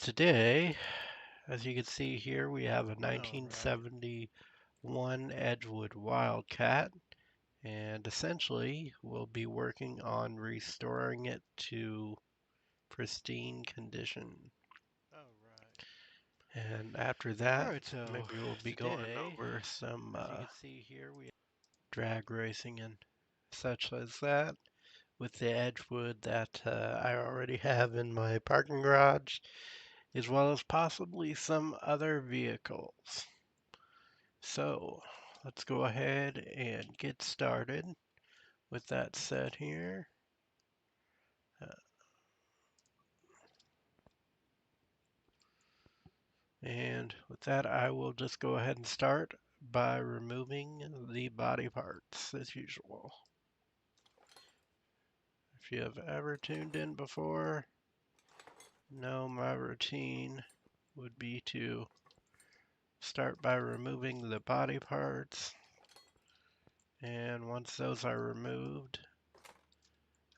today, as you can see here, we have a All right. 1971 Edgewood Wildcat, and essentially we'll be working on restoring it to pristine condition. All right. And after All that, right. So maybe we'll be going today, over some as you can see here, we drag racing and such as that with the Edgewood that I already have in my parking garage, as well as possibly some other vehicles. So let's go ahead and get started with that set here. Uh, and with that, I will just go ahead and start by removing the body parts as usual. If you have ever tuned in before, know my routine would be to start by removing the body parts. And once those are removed,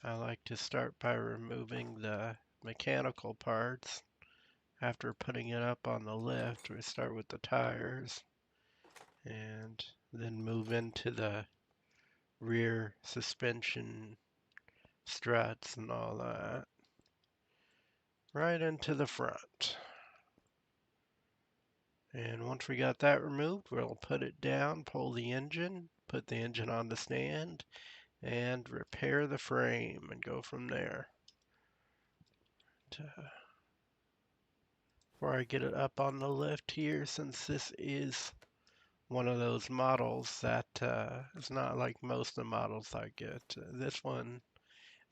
I like to start by removing the mechanical parts. After putting it up on the lift, we start with the tires and then move into the rear suspension struts and all that, right into the front. And once we got that removed, we'll put it down, pull the engine, put the engine on the stand, and repair the frame and go from there. Before I get it up on the lift here, since this is one of those models that is not like most of the models I get. This one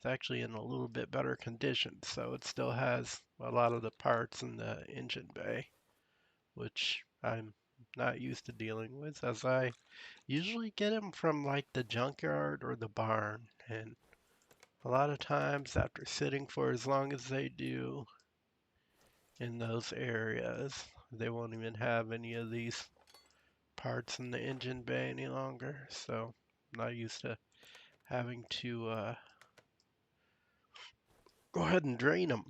is actually in a little bit better condition, so it still has a lot of the parts in the engine bay, which I'm not used to dealing with, as I usually get them from like the junkyard or the barn. And a lot of times, after sitting for as long as they do in those areas, they won't even have any of these parts in the engine bay any longer, so I'm not used to having to go ahead and drain them.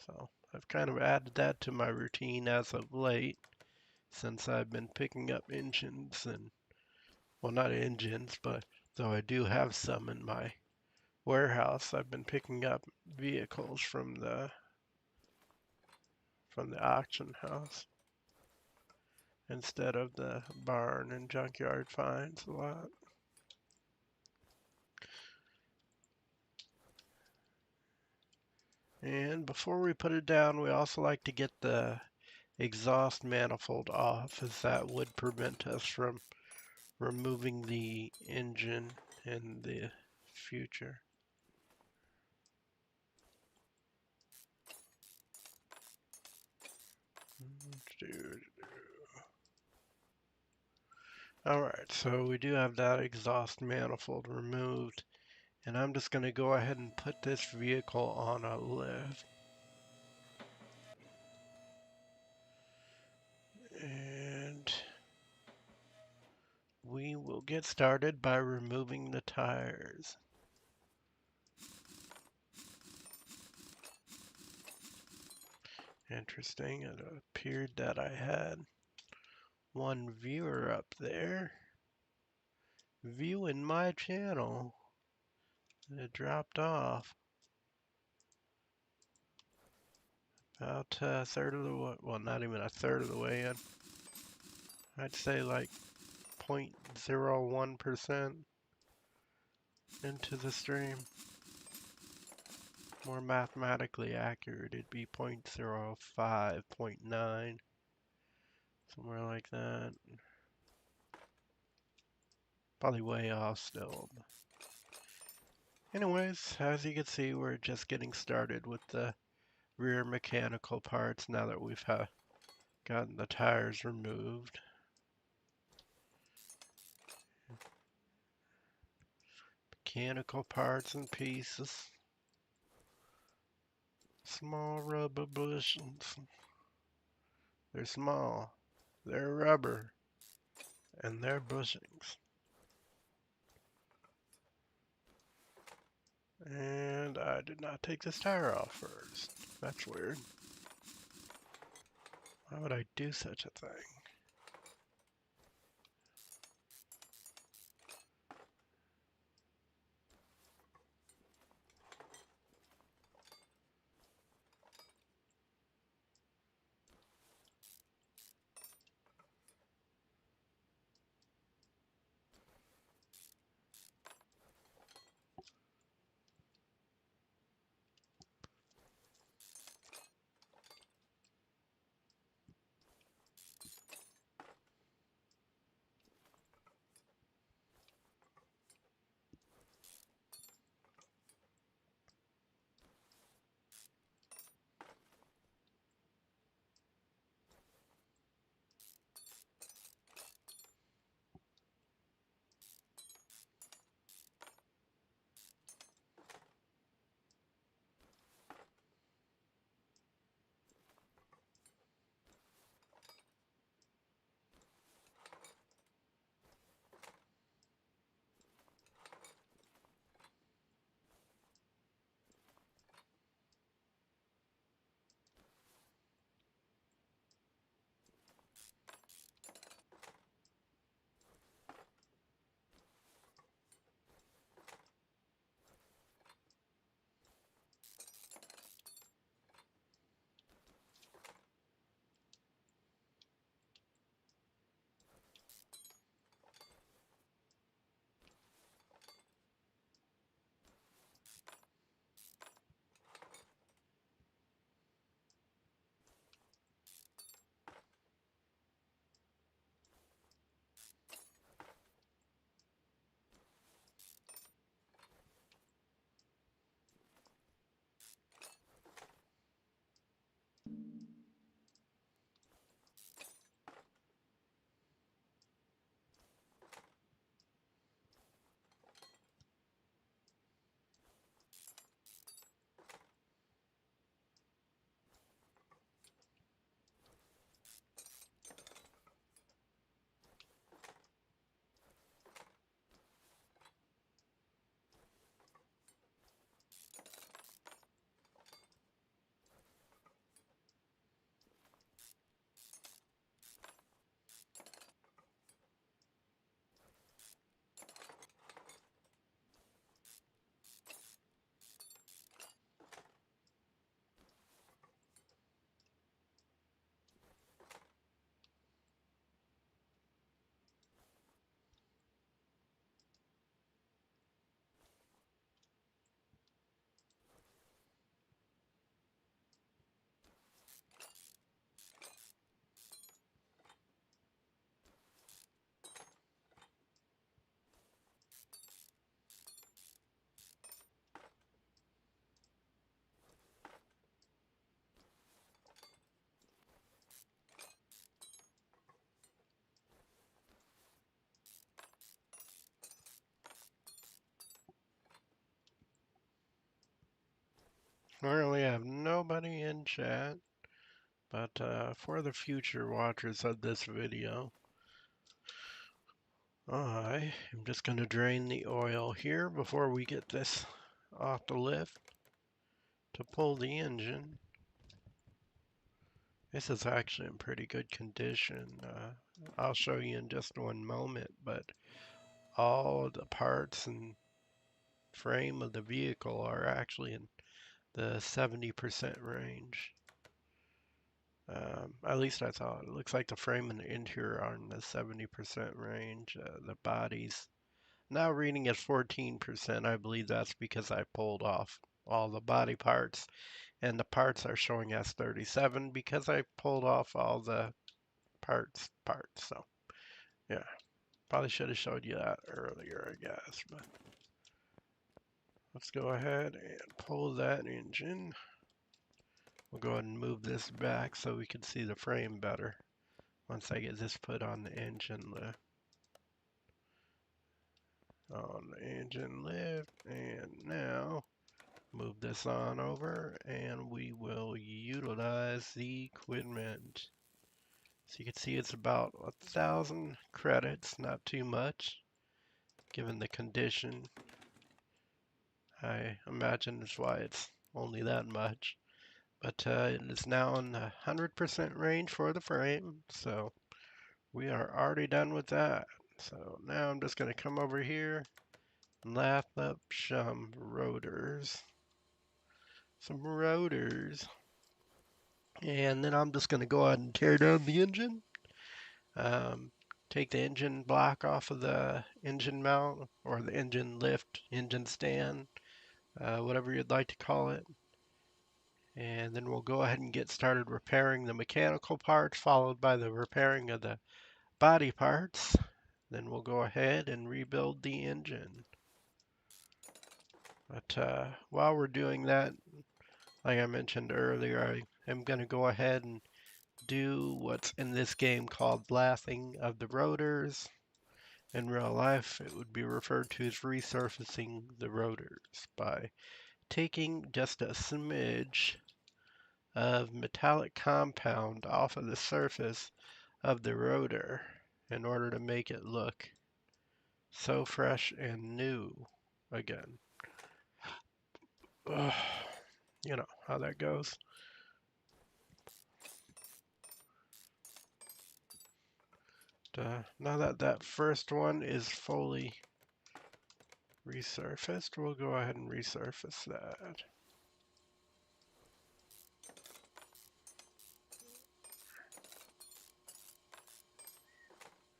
So I've kind of added that to my routine as of late, since I've been picking up engines and, well, not engines, but though I do have some in my warehouse, I've been picking up vehicles from the auction house instead of the barn and junkyard finds a lot. And before we put it down, we also like to get the exhaust manifold off, as that would prevent us from removing the engine in the future. Alright, so we do have that exhaust manifold removed, and I'm just going to go ahead and put this vehicle on a lift. And we will get started by removing the tires. Interesting, it appeared that I had one viewer up there viewing my channel. It dropped off about a third of the way, well, not even a third of the way in. I'd say like 0.01% into the stream. More mathematically accurate, it'd be 0.05, 0.9, somewhere like that. Probably way off still. Anyways, as you can see, we're just getting started with the rear mechanical parts now that we've gotten the tires removed. Mechanical parts and pieces. Small rubber bushings. They're small. They're rubber. And they're bushings. And I did not take this tire off first. That's weird. Why would I do such a thing? Currently, I have nobody in chat, but for the future watchers of this video, I am just going to drain the oil here before we get this off the lift to pull the engine. This is actually in pretty good condition. I'll show you in just one moment, but all the parts and frame of the vehicle are actually in the 70% range. At least I thought. It looks like the frame and the interior are in the 70% range. The body's now reading at 14%. I believe that's because I pulled off all the body parts, and the parts are showing as 37 because I pulled off all the parts. So, yeah, probably should have showed you that earlier, I guess. But let's go ahead and pull that engine. We'll go ahead and move this back so we can see the frame better once I get this put on the engine lift. And now move this on over and we will utilize the equipment. So you can see it's about 1,000 credits, not too much given the condition. I imagine that's why it's only that much. but it is now in the 100% range for the frame, so we are already done with that. So now I'm just going to come over here and lap up some rotors. And then I'm just going to go ahead and tear down the engine. Take the engine block off of the engine mount or the engine lift, engine stand, whatever you'd like to call it. And then we'll go ahead and get started repairing the mechanical parts, followed by the repairing of the body parts. Then we'll go ahead and rebuild the engine. But while we're doing that, like I mentioned earlier, I am going to go ahead and do what's in this game called blasting of the rotors. In real life, it would be referred to as resurfacing the rotors by taking just a smidge of metallic compound off of the surface of the rotor in order to make it look so fresh and new again. Ugh, you know how that goes. Now that that first one is fully resurfaced, we'll go ahead and resurface that.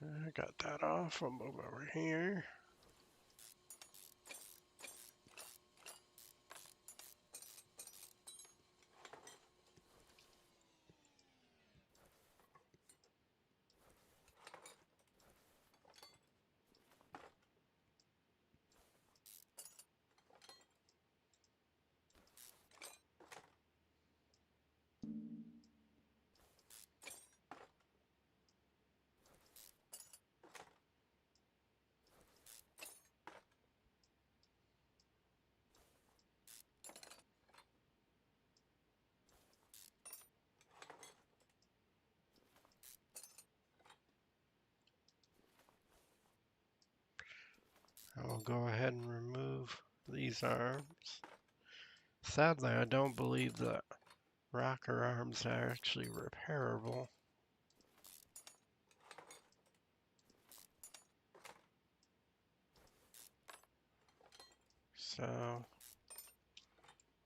I got that off. I'll move over here. I'll go ahead and remove these arms. Sadly, I don't believe the rocker arms are actually repairable. So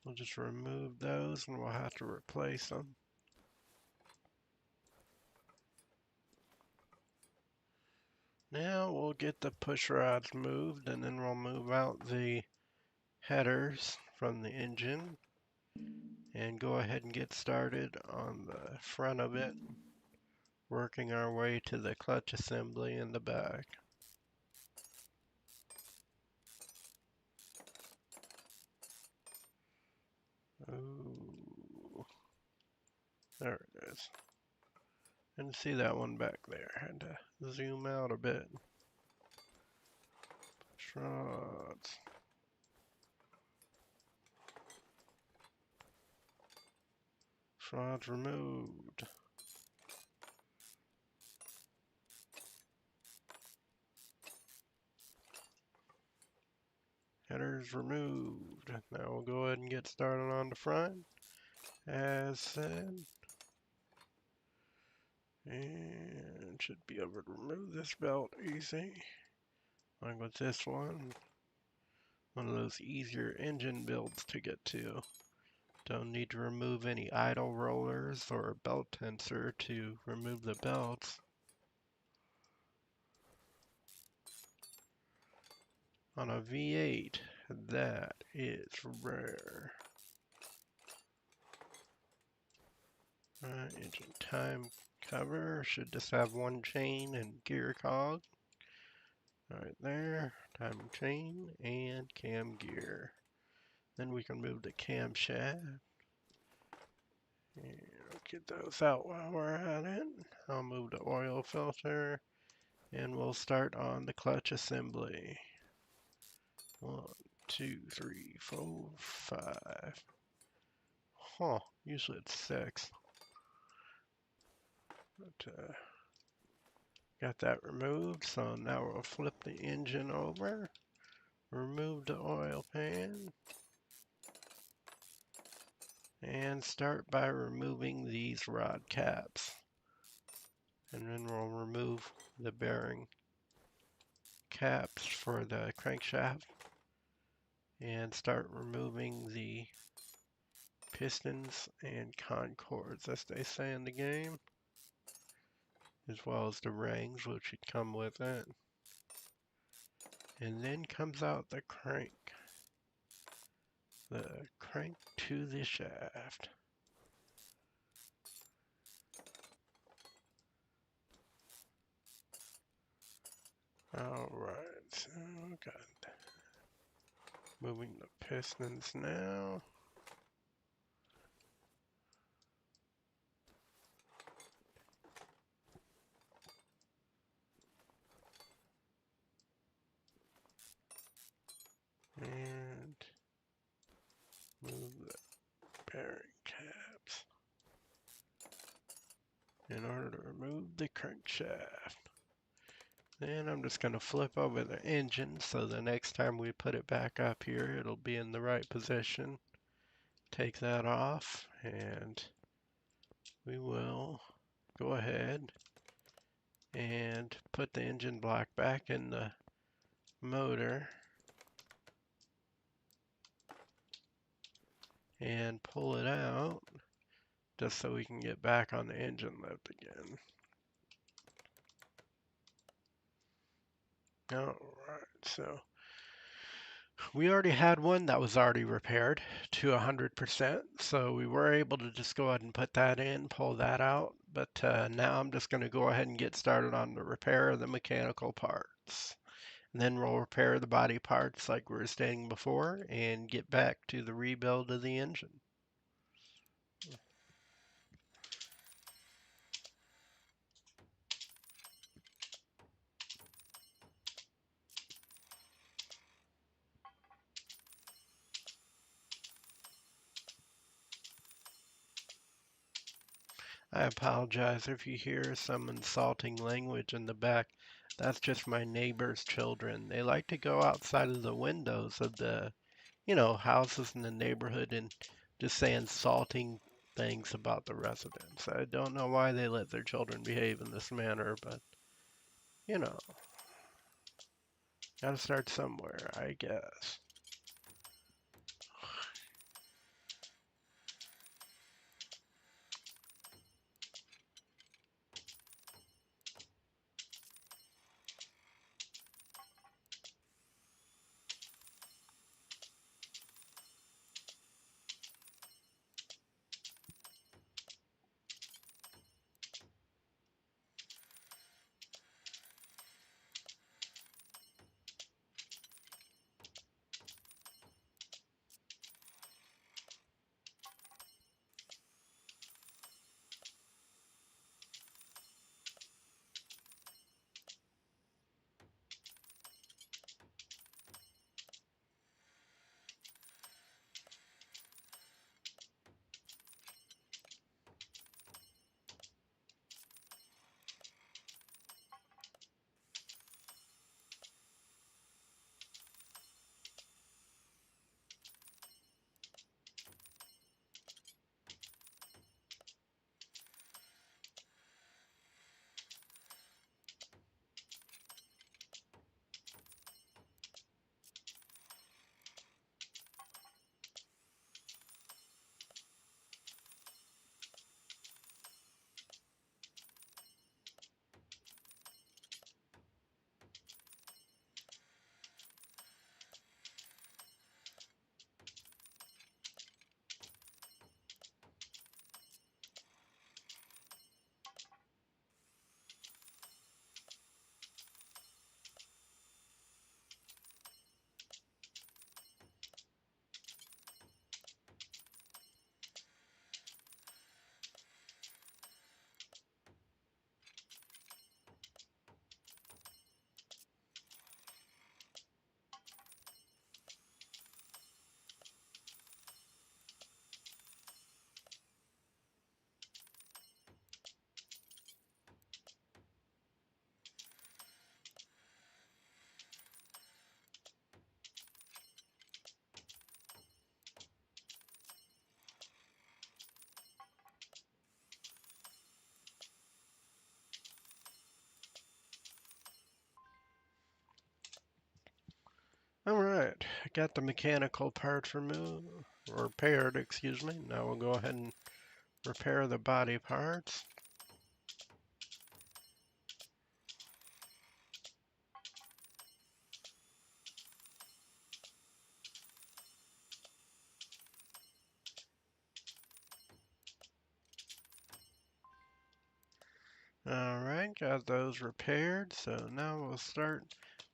we'll just remove those and we'll have to replace them. Now we'll get the push rods moved and then we'll move out the headers from the engine and go ahead and get started on the front of it, working our way to the clutch assembly in the back. Ooh, there it is. Didn't see that one back there. Had to zoom out a bit. Push rods. Push rods removed. Headers removed. Now we'll go ahead and get started on the front, as said. And should be able to remove this belt easy. Like with this one of those easier engine builds to get to. Don't need to remove any idle rollers or belt tensor to remove the belts. On a V8, that is rare. Engine time cover should just have one chain and gear cog. Right there, time chain and cam gear. Then we can move the camshaft. And get those out while we're at it. I'll move the oil filter and we'll start on the clutch assembly. 1, 2, 3, 4, 5. Huh, usually it's 6. But got that removed, so now we'll flip the engine over, remove the oil pan, And start by removing these rod caps. And then we'll remove the bearing caps for the crankshaft and start removing the pistons and concords, as they say in the game, as well as the rings which should come with it. And then comes out the crank to the shaft. Alright, so got moving the pistons now. And move the bearing caps in order to remove the crankshaft. Then I'm just going to flip over the engine so the next time we put it back up here, it'll be in the right position. Take that off and we will go ahead and put the engine block back in the motor and pull it out just so we can get back on the engine lift again. Alright, so we already had one that was already repaired to 100%, so we were able to just go ahead and put that in, pull that out, but now I'm just going to go ahead and get started on the repair of the mechanical parts. And then we'll repair the body parts like we were stating before and get back to the rebuild of the engine. I apologize if you hear some insulting language in the back. That's just my neighbor's children. They like to go outside of the windows of the, houses in the neighborhood and just say insulting things about the residents. I don't know why they let their children behave in this manner, but, gotta start somewhere, I guess. right, I got the mechanical parts removed, or repaired, excuse me. Now we'll go ahead and repair the body parts. Alright, got those repaired, so now we'll start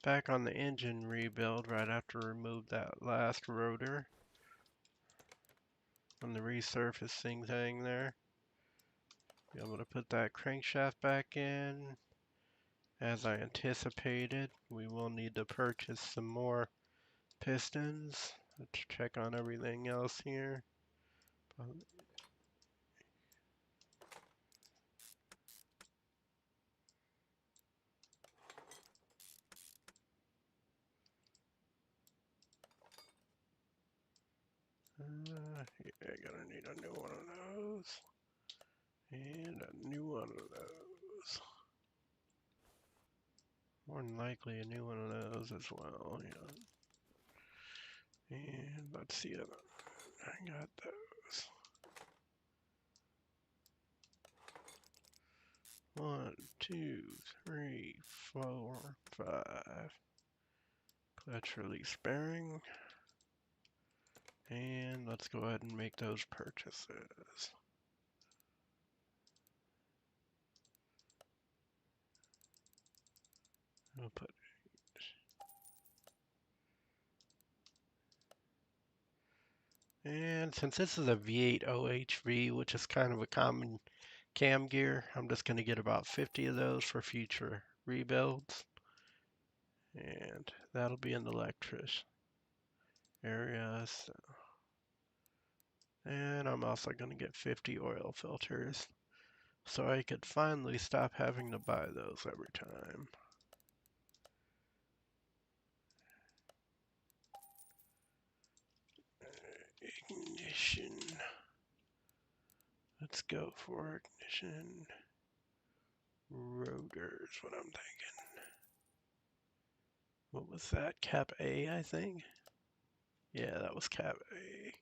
back on the engine rebuild right after we remove that last rotor from the resurfacing thing there. Be able to put that crankshaft back in. As I anticipated, we will need to purchase some more pistons. Let's check on everything else here. Yeah, gonna need a new one of those. And a new one of those. More than likely a new one of those as well, yeah. And let's see if I got those. 1, 2, 3, 4, 5. Clutch release bearing. And let's go ahead and make those purchases. I'll put And since this is a V8 OHV, which is kind of a common cam gear, I'm just going to get about 50 of those for future rebuilds. And that'll be in the electric area. So. And I'm also going to get 50 oil filters so I could finally stop having to buy those every time. Ignition. Let's go for ignition. Rotors, what I'm thinking. What was that? Cap A, I think? Yeah, that was Cap A.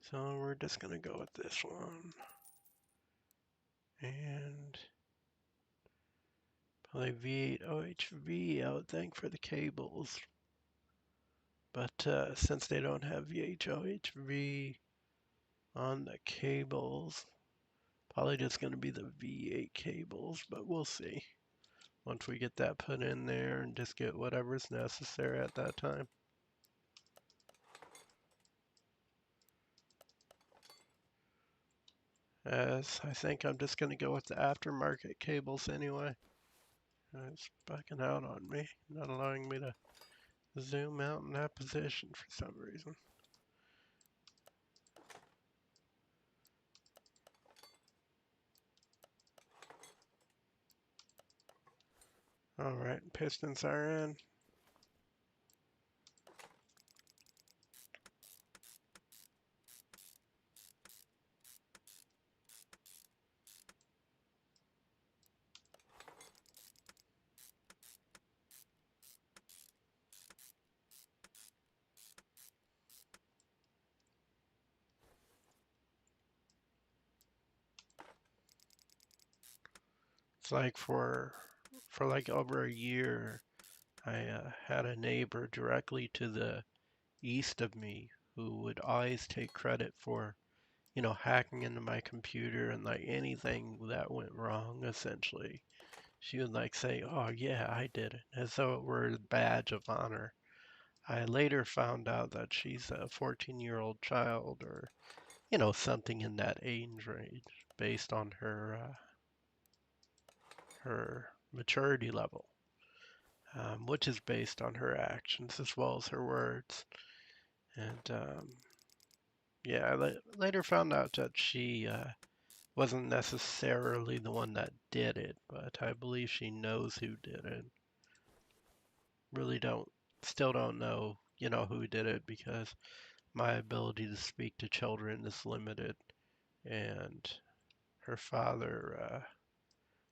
So we're just going to go with this one. And probably V8 OHV, I would think, for the cables. But since they don't have V8 OHV on the cables, probably just going to be the V8 cables, but we'll see. Once we get that put in there and just get whatever's necessary at that time. As I think I'm just going to go with the aftermarket cables anyway. It's backing out on me, not allowing me to zoom out in that position for some reason. Alright, pistons are in. It's like for like over a year, I had a neighbor directly to the east of me who would always take credit for, you know, hacking into my computer and like anything that went wrong, essentially. She would like say, "Oh yeah, I did it," as though it were a badge of honor. I later found out that she's a 14-year-old child, or you know, something in that age range, based on her maturity level, which is based on her actions as well as her words. And yeah, I later found out that she wasn't necessarily the one that did it, but I believe she knows who did it. Really still don't know, you know, who did it because my ability to speak to children is limited, and her father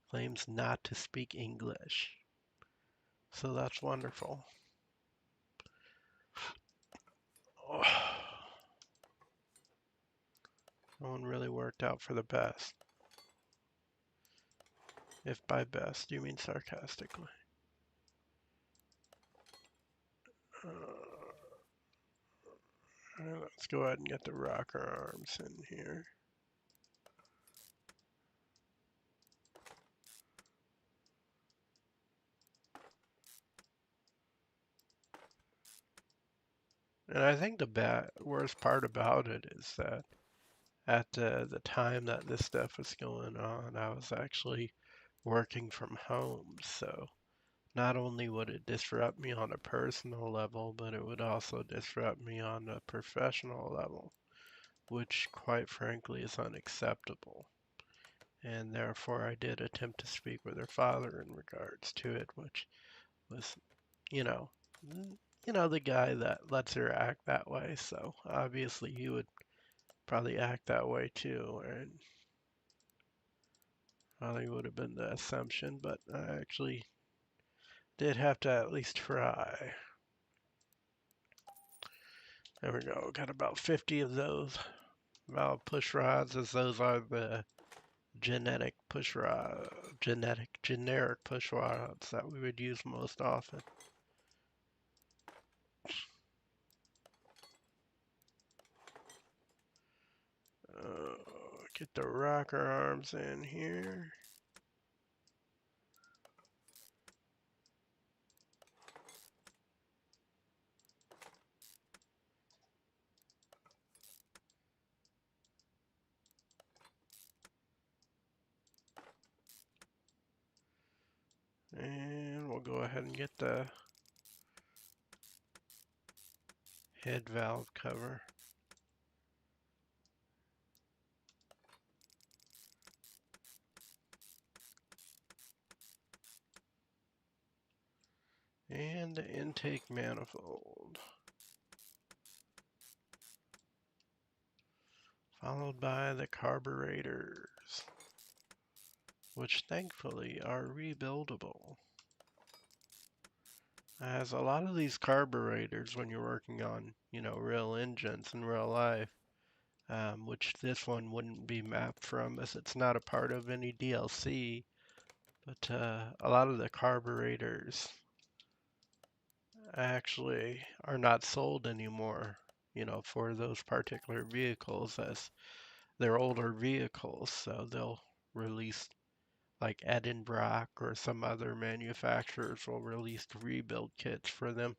claims not to speak English. So that's wonderful. No one really worked out for the best. If by best you mean sarcastically. Let's go ahead and get the rocker arms in here. And I think the worst part about it is that at the time that this stuff was going on, I was actually working from home. So not only would it disrupt me on a personal level, but it would also disrupt me on a professional level, which quite frankly is unacceptable. And therefore I did attempt to speak with her father in regards to it, which was, you know, the guy that lets her act that way. So obviously he would probably act that way too, and probably would have been the assumption, but I actually did have to at least try. There we go. Got about 50 of those valve push rods, as those are the generic push rods that we would use most often. Get the rocker arms in here. And we'll go ahead and get the head valve cover. And the intake manifold. Followed by the carburetors, which thankfully are rebuildable. As a lot of these carburetors, when you're working on, real engines in real life, which this one wouldn't be mapped from as it's not a part of any DLC, but a lot of the carburetors actually are not sold anymore, for those particular vehicles, as they're older vehicles, so they'll release, like Edenbrock or some other manufacturers will release rebuild kits for them.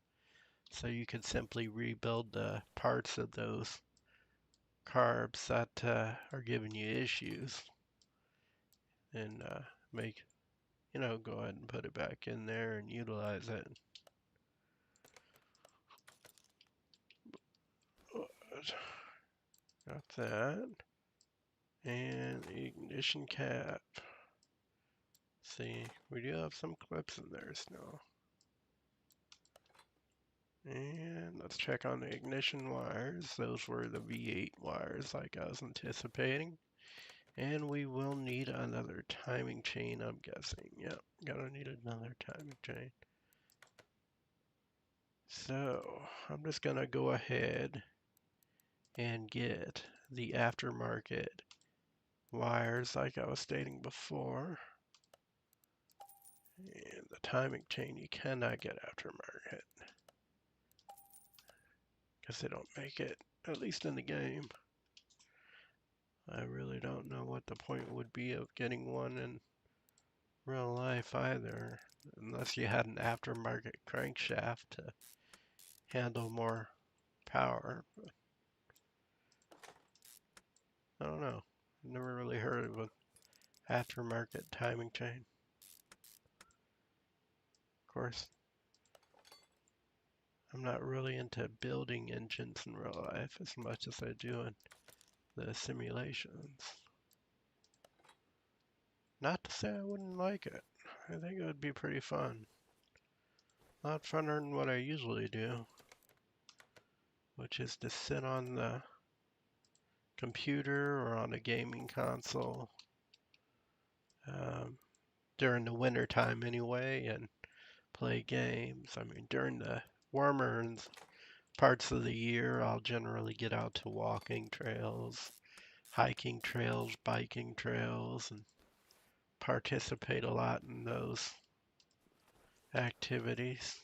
So you can simply rebuild the parts of those carbs that are giving you issues and make, go ahead and put it back in there and utilize it. Got that. And the ignition cap. See, we do have some clips in there still. And let's check on the ignition wires. Those were the V8 wires like I was anticipating. And we will need another timing chain, I'm guessing. Yep, gonna need another timing chain. So, I'm just gonna go ahead and get the aftermarket wires like I was stating before. And the timing chain you cannot get aftermarket, because they don't make it, at least in the game. I really don't know what the point would be of getting one in real life either, unless you had an aftermarket crankshaft to handle more power. But I don't know. Never really heard of an aftermarket timing chain. Of course, I'm not really into building engines in real life as much as I do in the simulations. Not to say I wouldn't like it. I think it would be pretty fun. A lot funner than what I usually do, which is to sit on the computer or on a gaming console during the winter time anyway and play games. I mean, during the warmer parts of the year, I'll generally get out to walking trails, hiking trails, biking trails, and participate a lot in those activities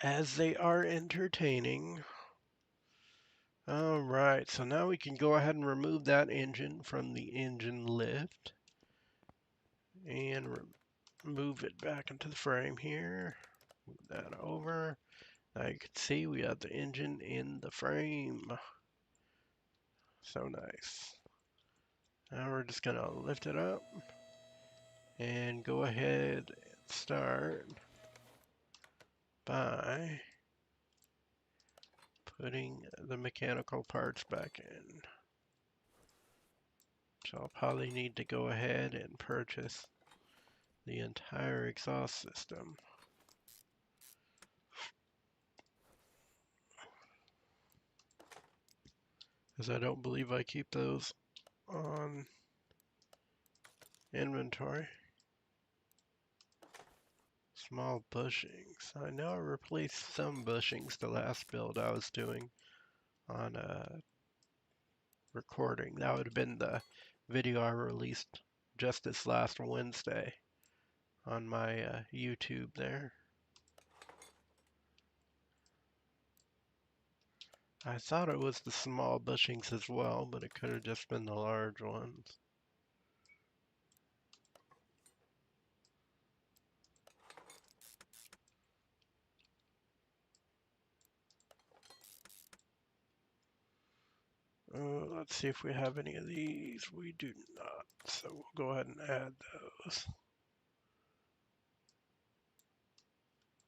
as they are entertaining. All right, so now we can go ahead and remove that engine from the engine lift and move it back into the frame here. Move that over. Now you can see we have the engine in the frame. So nice. Now we're just gonna lift it up and go ahead and start by putting the mechanical parts back in. So I'll probably need to go ahead and purchase the entire exhaust system. Because I don't believe I keep those on inventory. Small bushings. I know I replaced some bushings the last build I was doing on recording. That would have been the video I released just this last Wednesday on my YouTube there. I thought it was the small bushings as well, but it could have just been the large ones. Let's see if we have any of these. We do not, so we'll go ahead and add those.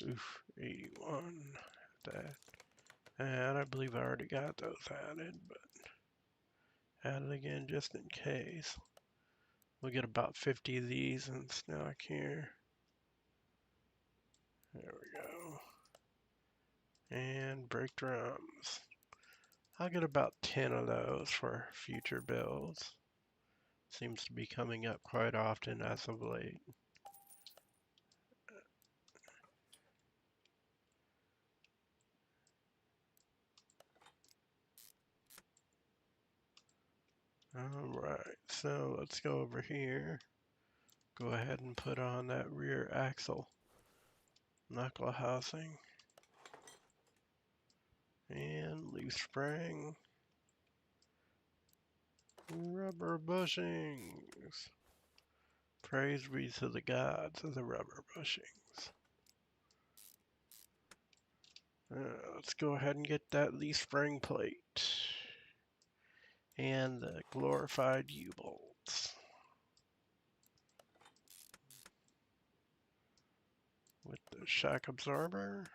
Oof, 81. That. And I believe I already got those added, but add it again just in case. We'll get about 50 of these in stock here. There we go. And brake drums. I'll get about 10 of those for future builds. Seems to be coming up quite often as of late. Alright, so let's go over here. Go ahead and put on that rear axle knuckle housing. And leaf spring. Rubber bushings. Praise be to the gods of the rubber bushings. Let's go ahead and get that leaf spring plate. And the glorified U-bolts. With the shock absorber,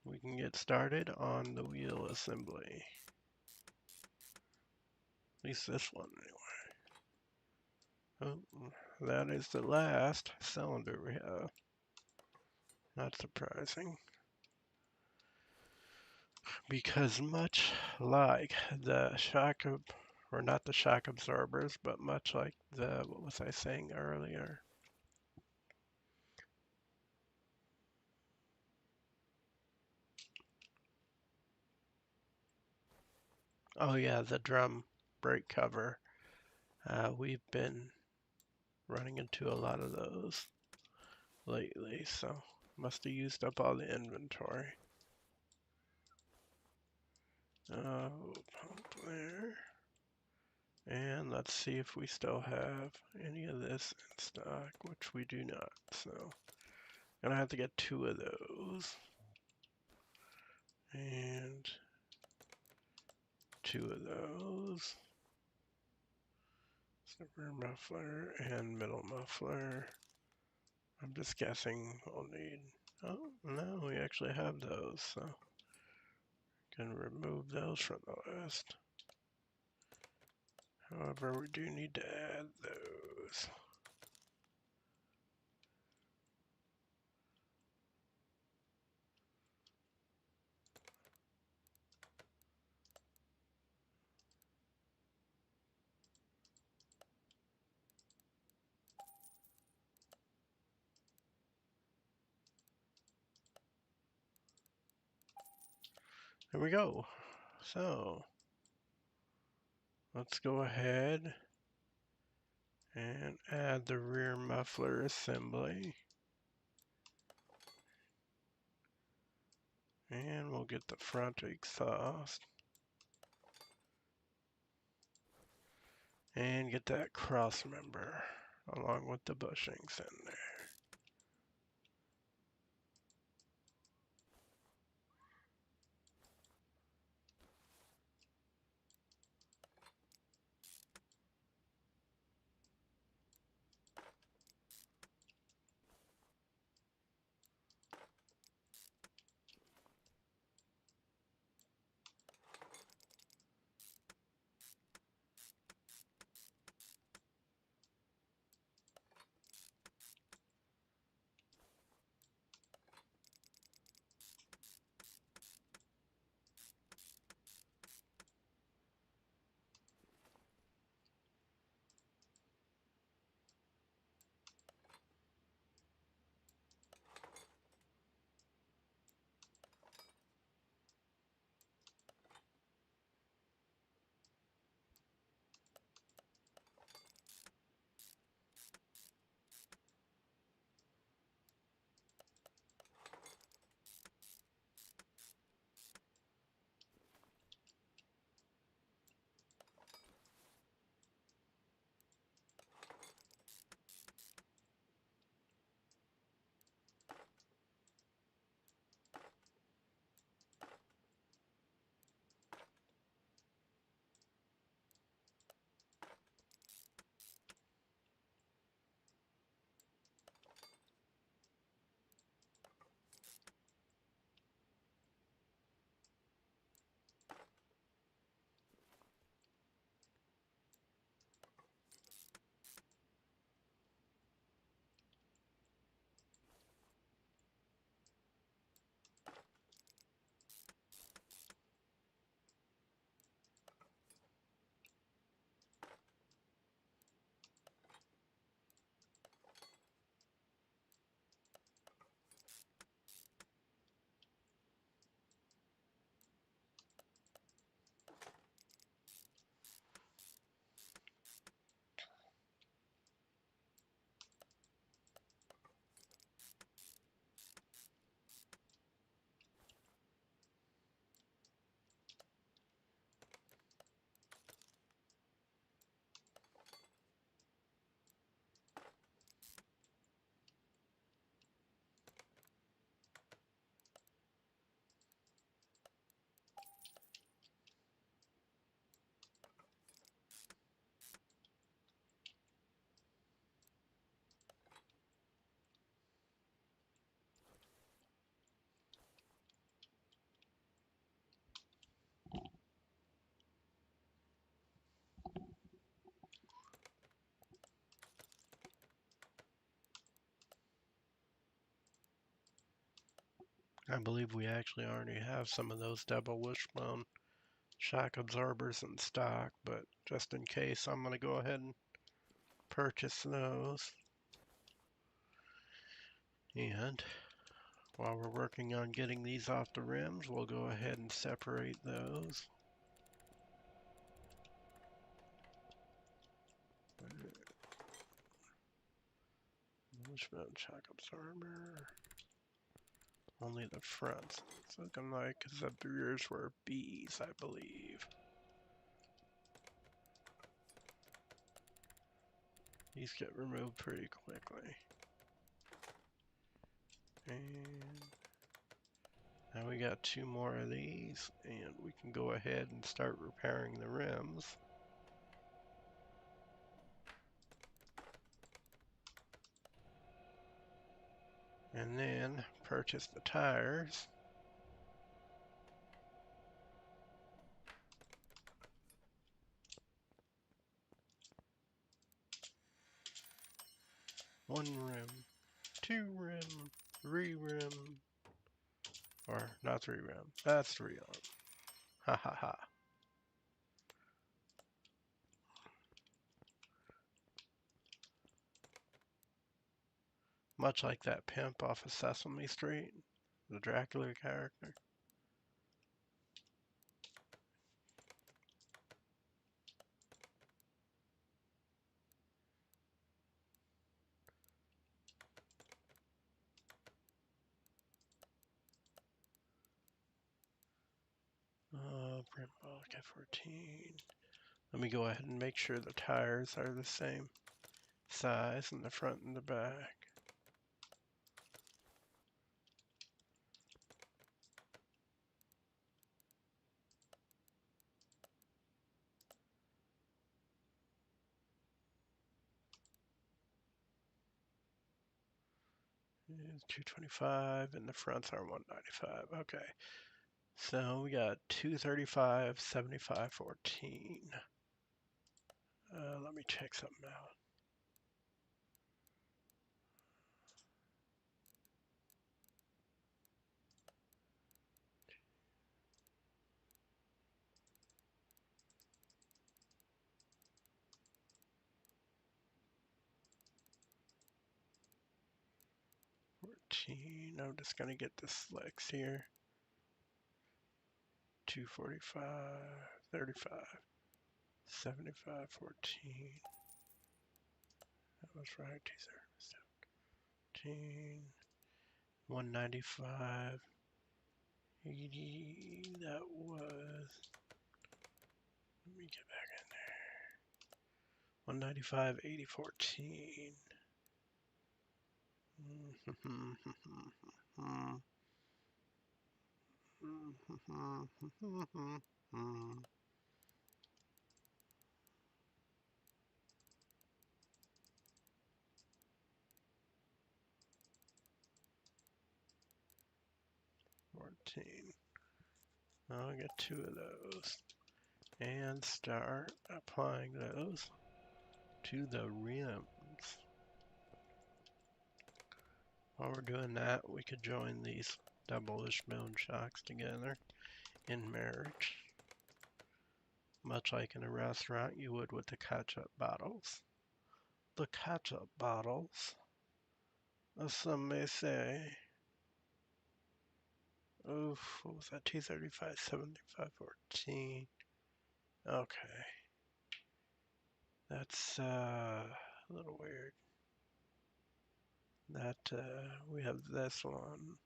we can get started on the wheel assembly. At least this one anyway. Oh, that is the last cylinder we have. Not surprising. Because much like the shock, or not the shock absorbers, but much like the, what was I saying earlier? Oh yeah, the drum brake cover. We've been running into a lot of those lately, so must have used up all the inventory. Pump there. And let's see if we still have any of this in stock, which we do not, so gonna have to get 2 of those. And 2 of those. So rear muffler and middle muffler. I'm just guessing we'll need, oh no, we actually have those, so can remove those from the list. However, we do need to add those. There we go. So let's go ahead and add the rear muffler assembly. And we'll get the front exhaust. And get that cross member along with the bushings in there. I believe we actually already have some of those double wishbone shock absorbers in stock, but just in case, I'm going to go ahead and purchase those. And while we're working on getting these off the rims, we'll go ahead and separate those. Wishbone shock absorber. Only the fronts. It's looking like the rears were B's, I believe. These get removed pretty quickly. And now we got 2 more of these, and we can go ahead and start repairing the rims. And then purchase the tires. One rim, 2 rim, 3 rim, or not 3 rim, that's 3 on. Ha ha ha. Much like that pimp off of Sesame Street, the Dracula character. look at 14. Let me go ahead and make sure the tires are the same size in the front and the back. It's 225 and the fronts are 195. Okay. So we got 235, 75, 14. Let me check something out. I'm just gonna get the selects here. 245, 35, 75, 14. That was right. 217, 195, 80. That was. Let me get back in there. 195, 80, 14. I'll get 2 of those and start applying those to the rims. While we're doing that, we could join these double wishbone shocks together in marriage, much like in a restaurant you would with the ketchup bottles. The ketchup bottles, as some may say. Oof, what was that? 235, 75, 14. Okay. That's a little weird. That we have this one.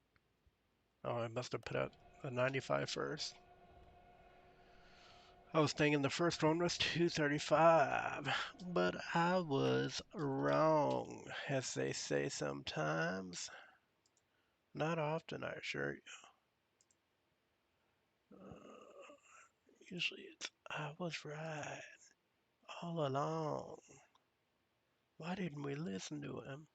Oh, I must have put out the 95 first. I was thinking the first one was 235, but I was wrong, as they say sometimes. Not often, I assure you. Usually it's, I was right all along. Why didn't we listen to him?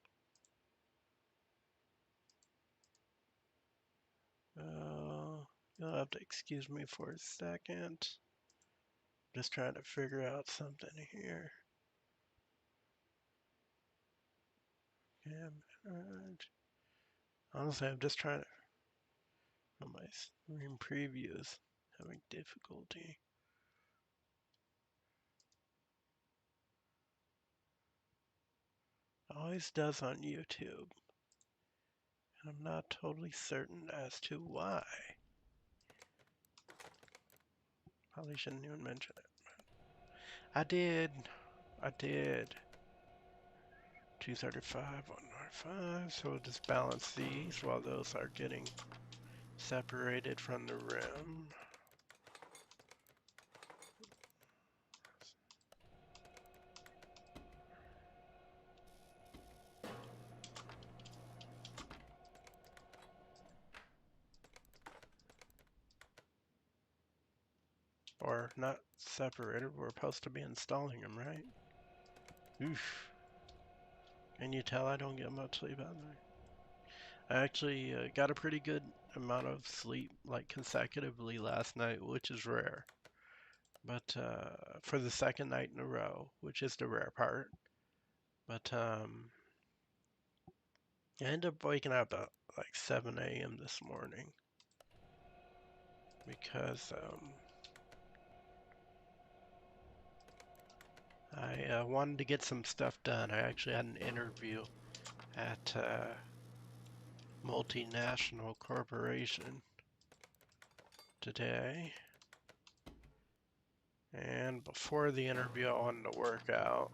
You'll have to excuse me for a second. Just trying to figure out something here. Honestly, I'm just trying to. Oh, my screen preview is having difficulty. Always does on YouTube. And I'm not totally certain as to why. Probably shouldn't even mention it. I did. 235, 195. So we'll just balance these while those are getting separated from the rim. Or not separated, we're supposed to be installing them, right? Oof. Can you tell I don't get much sleep at night? I actually got a pretty good amount of sleep, like consecutively last night, which is rare. But for the second night in a row, which is the rare part. But I ended up waking up at like 7 a.m. this morning because I wanted to get some stuff done. I actually had an interview at a multinational corporation today. And before the interview, I wanted to work out,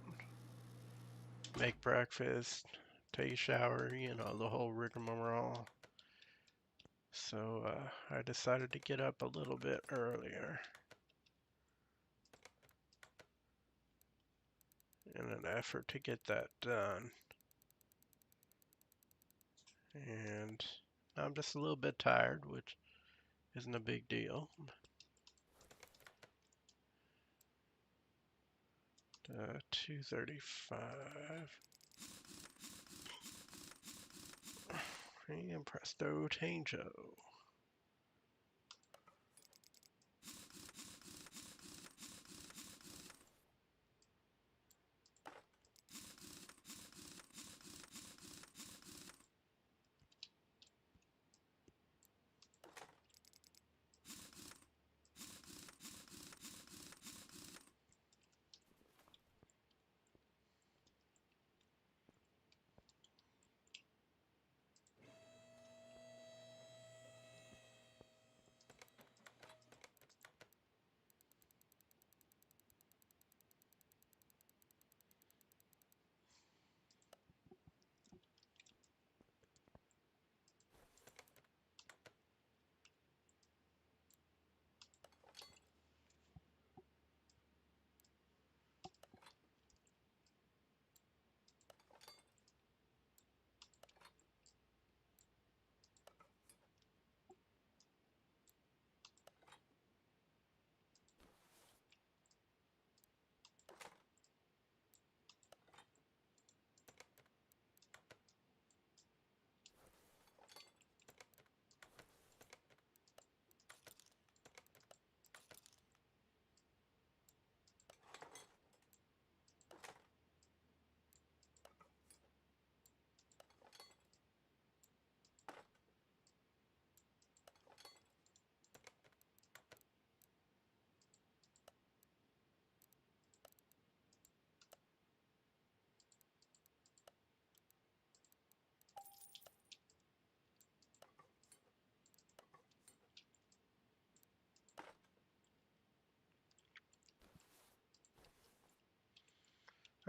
make breakfast, take a shower, you know, the whole rigmarole. So I decided to get up a little bit earlier. in an effort to get that done. And I'm just a little bit tired, which isn't a big deal. 235. And presto changeo.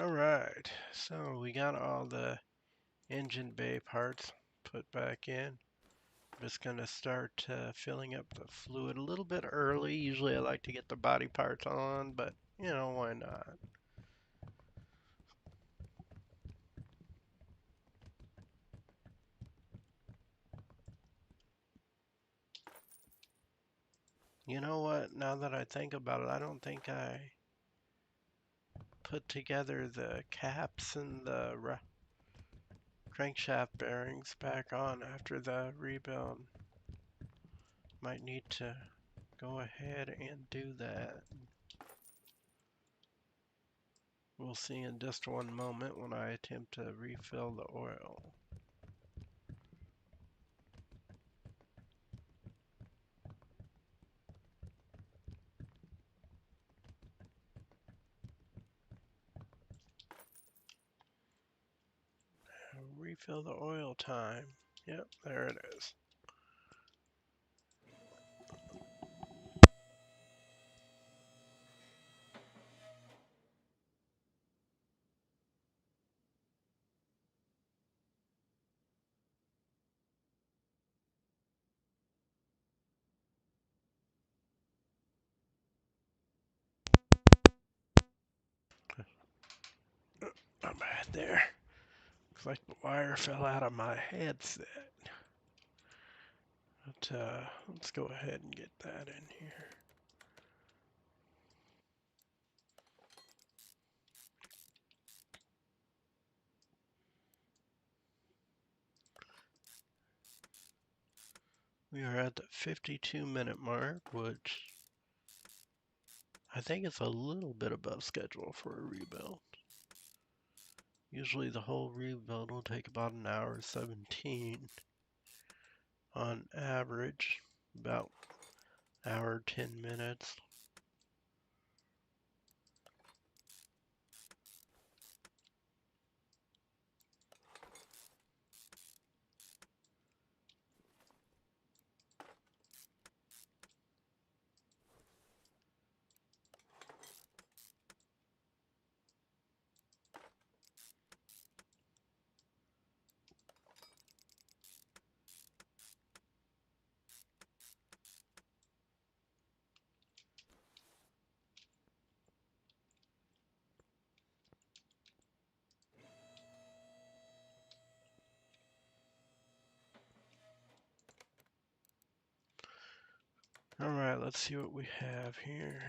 Alright, so we got all the engine bay parts put back in. I'm just going to start filling up the fluid a little bit early. Usually I like to get the body parts on, but you know, why not? You know what? Now that I think about it, I don't think I put together the caps and the crankshaft bearings back on after the rebuild. Might need to go ahead and do that. We'll see in just one moment when I attempt to refill the oil. Refill the oil time. Yep, there it is. I'm bad there. Looks like the wire fell out of my headset. But let's go ahead and get that in here. We are at the 52-minute mark, which I think is a little bit above schedule for a rebuild. Usually the whole rebuild will take about an hour 17 on average, about hour 10 minutes. let's see what we have here.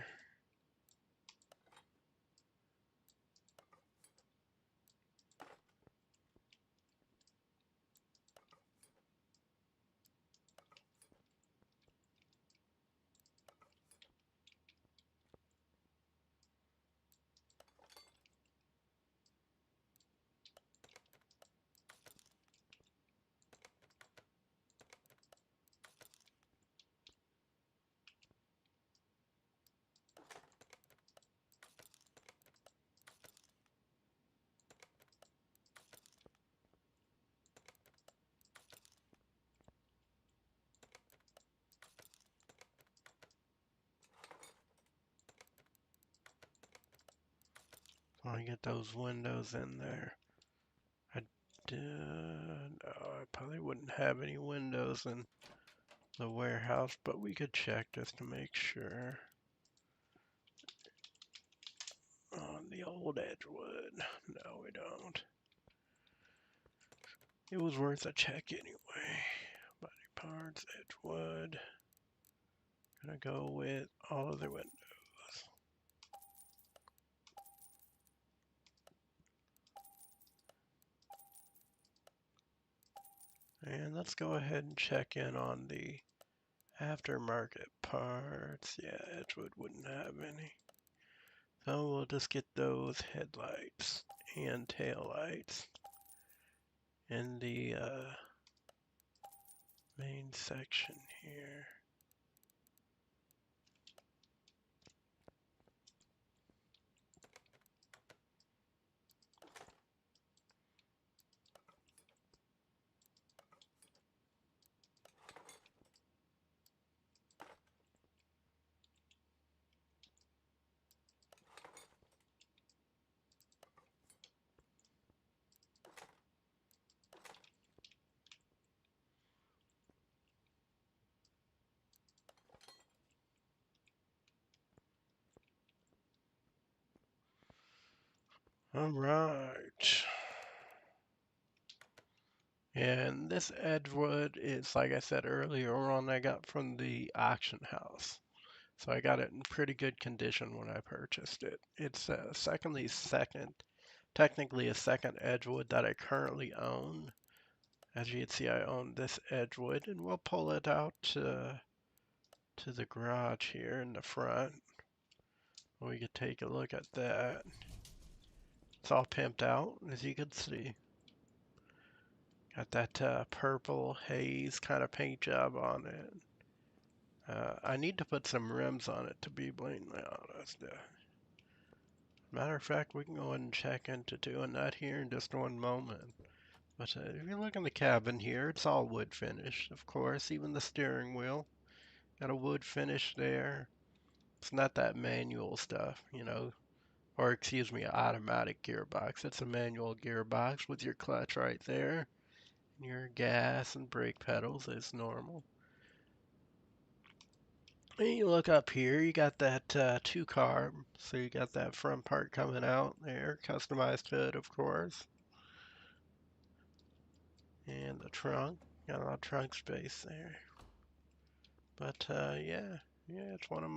I want to get those windows in there. No, I probably wouldn't have any windows in the warehouse, but we could check just to make sure. On the old Edgewood. No, we don't. It was worth a check anyway. Body parts, Edgewood. Gonna go with all of the windows. And let's go ahead and check in on the aftermarket parts. Yeah, Edgewood wouldn't have any. So we'll just get those headlights and tail lights in the main section here. All right. And this Edgewood is, like I said earlier on, I got from the auction house. So I got it in pretty good condition when I purchased it. It's technically a second Edgewood that I currently own. As you can see, I own this Edgewood, and we'll pull it out to the garage here in the front. We could take a look at that. It's all pimped out, as you can see. Got that purple haze kind of paint job on it. I need to put some rims on it, to be blatantly honest. Matter of fact, we can go ahead and check into doing that here in just one moment. But if you look in the cabin here, it's all wood finish, of course. Even the steering wheel got a wood finish there. It's not that manual stuff, you know, or excuse me, automatic gearbox. It's a manual gearbox with your clutch right there. And your gas and brake pedals is normal. And you look up here, you got that two carb, so you got that front part coming out there, customized hood, of course. And the trunk, got a lot of trunk space there. But yeah, it's one of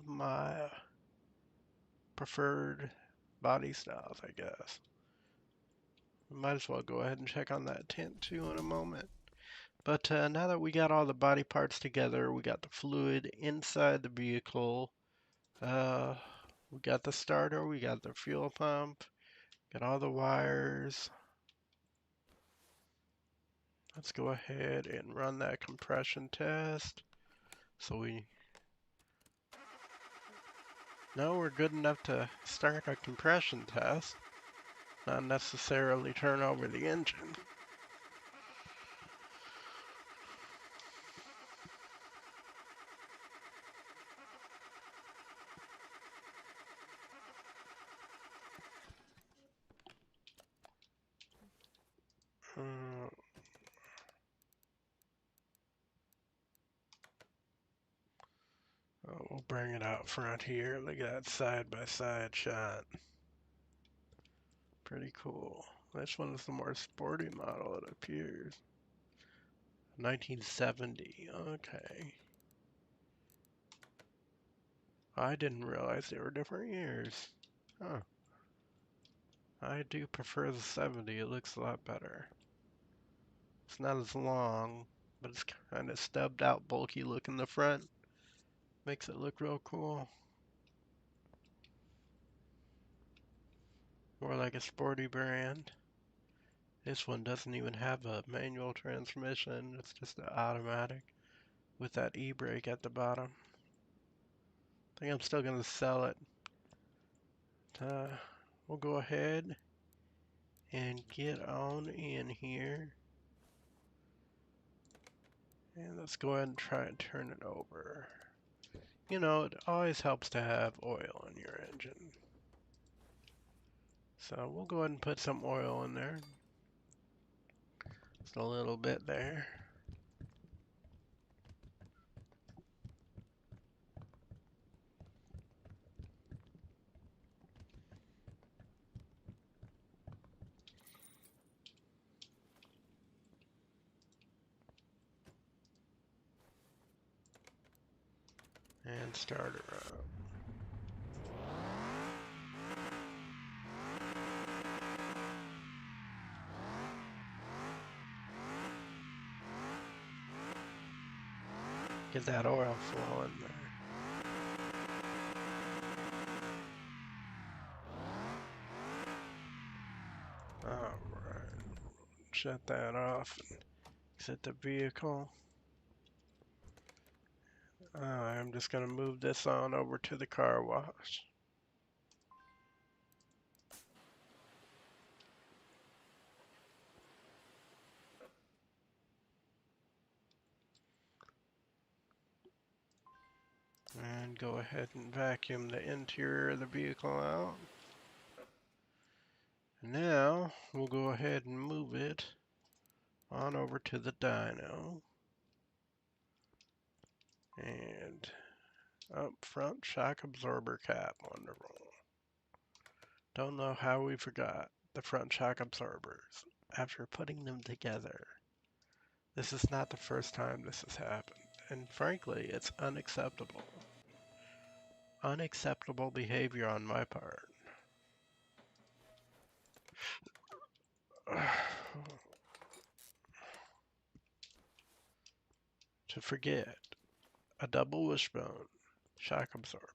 my preferred body styles, I guess. We might as well go ahead and check on that tint too in a moment. But now that we got all the body parts together, we got the fluid inside the vehicle. We got the starter, we got the fuel pump, got all the wires. Let's go ahead and run that compression test. So we know we're good enough to start a compression test, not necessarily turn over the engine. We'll bring it out front here. Look at that side-by-side shot. Pretty cool. This one is the more sporty model, it appears. 1970. Okay. I didn't realize they were different years. Huh. I do prefer the 70. It looks a lot better. It's not as long, but it's kind of stubbed out, bulky look in the front. Makes it look real cool. More like a sporty brand. This one doesn't even have a manual transmission. It's just an automatic with that e-brake at the bottom. I think I'm still going to sell it. We'll go ahead and get on in here. And let's go ahead and try and turn it over. You know, it always helps to have oil in your engine. So we'll go ahead and put some oil in there. Just a little bit there. And start her up. Get that oil flowing there. Alright, shut that off and exit the vehicle. I'm just going to move this on over to the car wash. And go ahead and vacuum the interior of the vehicle out. Now we'll go ahead and move it on over to the dyno. And up front, shock absorber cap. Wonderful. Don't know how we forgot the front shock absorbers after putting them together. This is not the first time this has happened, and frankly, it's unacceptable. Unacceptable behavior on my part. To forget a double wishbone shock absorber.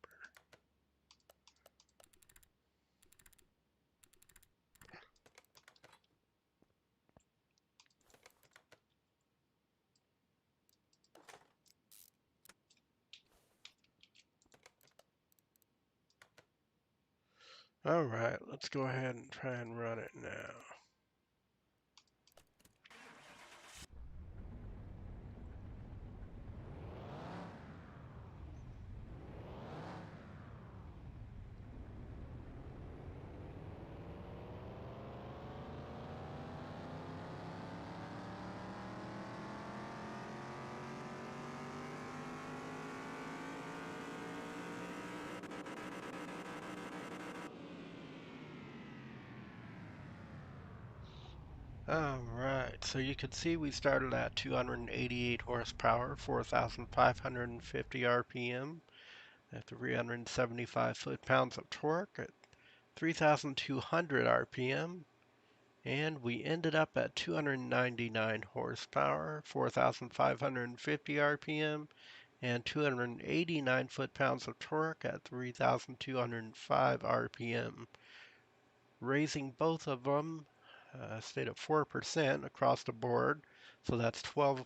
Alright, let's go ahead and try and run it now. Alright, so you can see we started at 288 horsepower, 4,550 RPM, at 375 foot-pounds of torque at 3,200 RPM, and we ended up at 299 horsepower, 4,550 RPM, and 289 foot-pounds of torque at 3,205 RPM, raising both of them stayed at 4% across the board, so that's 12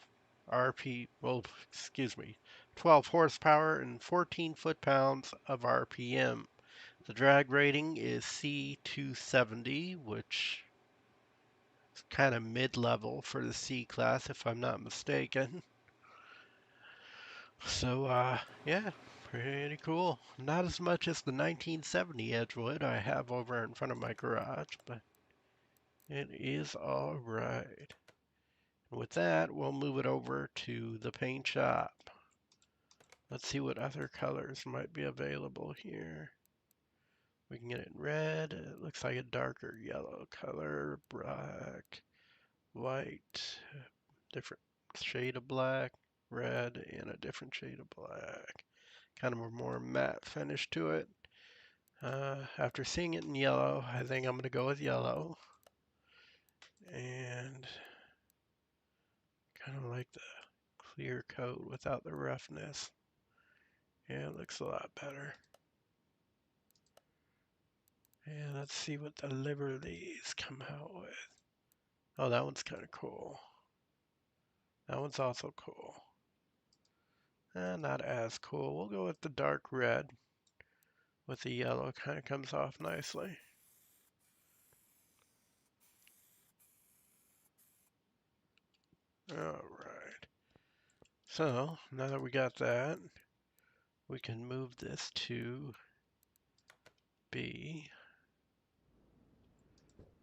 12 horsepower and 14 foot-pounds of RPM. The drag rating is C270, which is kind of mid-level for the C class, if I'm not mistaken. So, yeah, pretty cool. Not as much as the 1970 Edgewood I have over in front of my garage, but it is all right. With that, we'll move it over to the paint shop. Let's see what other colors might be available here. We can get it in red. It looks like a darker yellow color, black, white, different shade of black, red, and a different shade of black. Kind of a more matte finish to it. After seeing it in yellow, I think I'm going to go with yellow. And kind of like the clear coat without the roughness. Yeah, it looks a lot better. And let's see what the Liberties come out with. Oh, that one's kind of cool. That one's also cool. Not as cool. We'll go with the dark red with the yellow. Kind of comes off nicely. Alright. So, now that we got that, we can move this to B.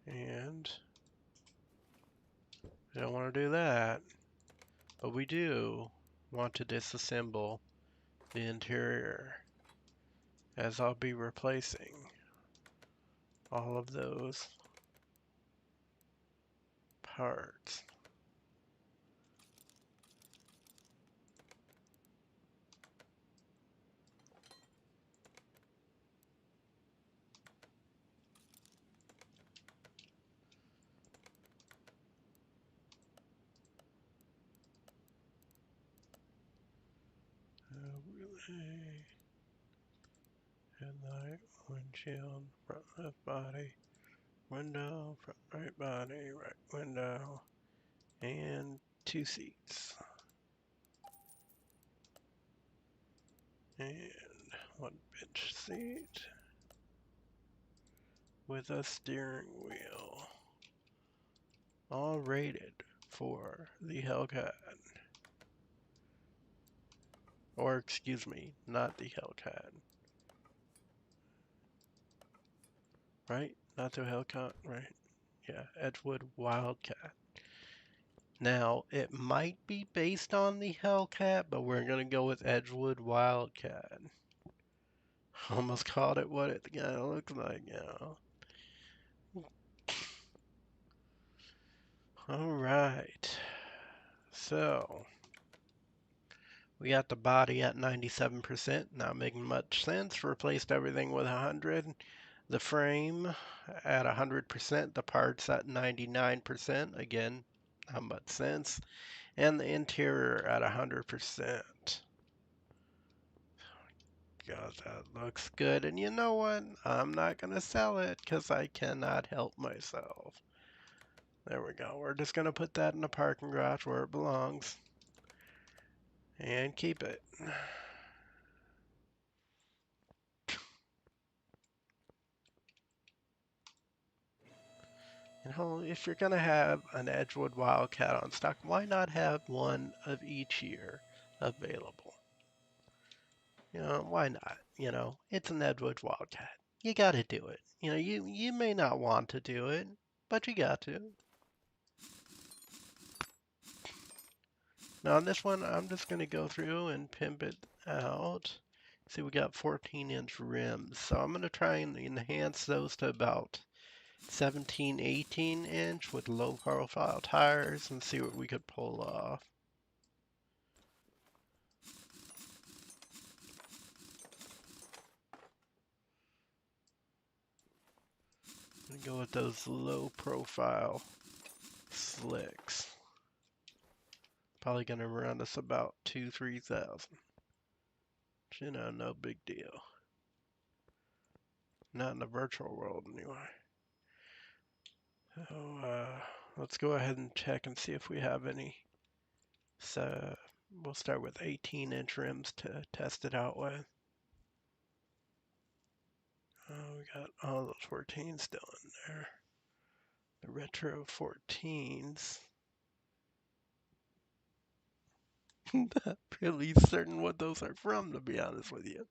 And we don't want to do that. But we do want to disassemble the interior, as I'll be replacing all of those parts. Relay, headlight, windshield, front left body, window, front right body, right window, and 2 seats. And 1 bench seat with a steering wheel. All rated for the Hellcat. Or excuse me, not the Hellcat. Right? Not the Hellcat, right? Yeah, Edgewood Wildcat. Now, it might be based on the Hellcat, but we're going to go with Edgewood Wildcat. Almost called it what it kind of looks like, you know. Alright. So, we got the body at 97%, not making much sense. Replaced everything with 100. The frame at 100%, the parts at 99%, again, not much sense. And the interior at 100%. God, that looks good. And you know what? I'm not going to sell it because I cannot help myself. There we go. We're just going to put that in the parking garage where it belongs. And keep it. You know, if you're going to have an Edgewood Wildcat on stock, why not have one of each year available? You know, why not? You know, it's an Edgewood Wildcat. You got to do it. You know, you may not want to do it, but you got to. Now on this one, I'm just going to go through and pimp it out. See, we got 14-inch rims, so I'm going to try and enhance those to about 17, 18-inch with low profile tires and see what we could pull off. I'm going to go with those low profile slicks. Probably going to run us about 2,000-3,000. You know, no big deal. Not in the virtual world, anyway. So, let's go ahead and check and see if we have any. So, we'll start with 18-inch rims to test it out with. We got all those 14s still in there. The retro 14s. Not really certain what those are from, to be honest with you.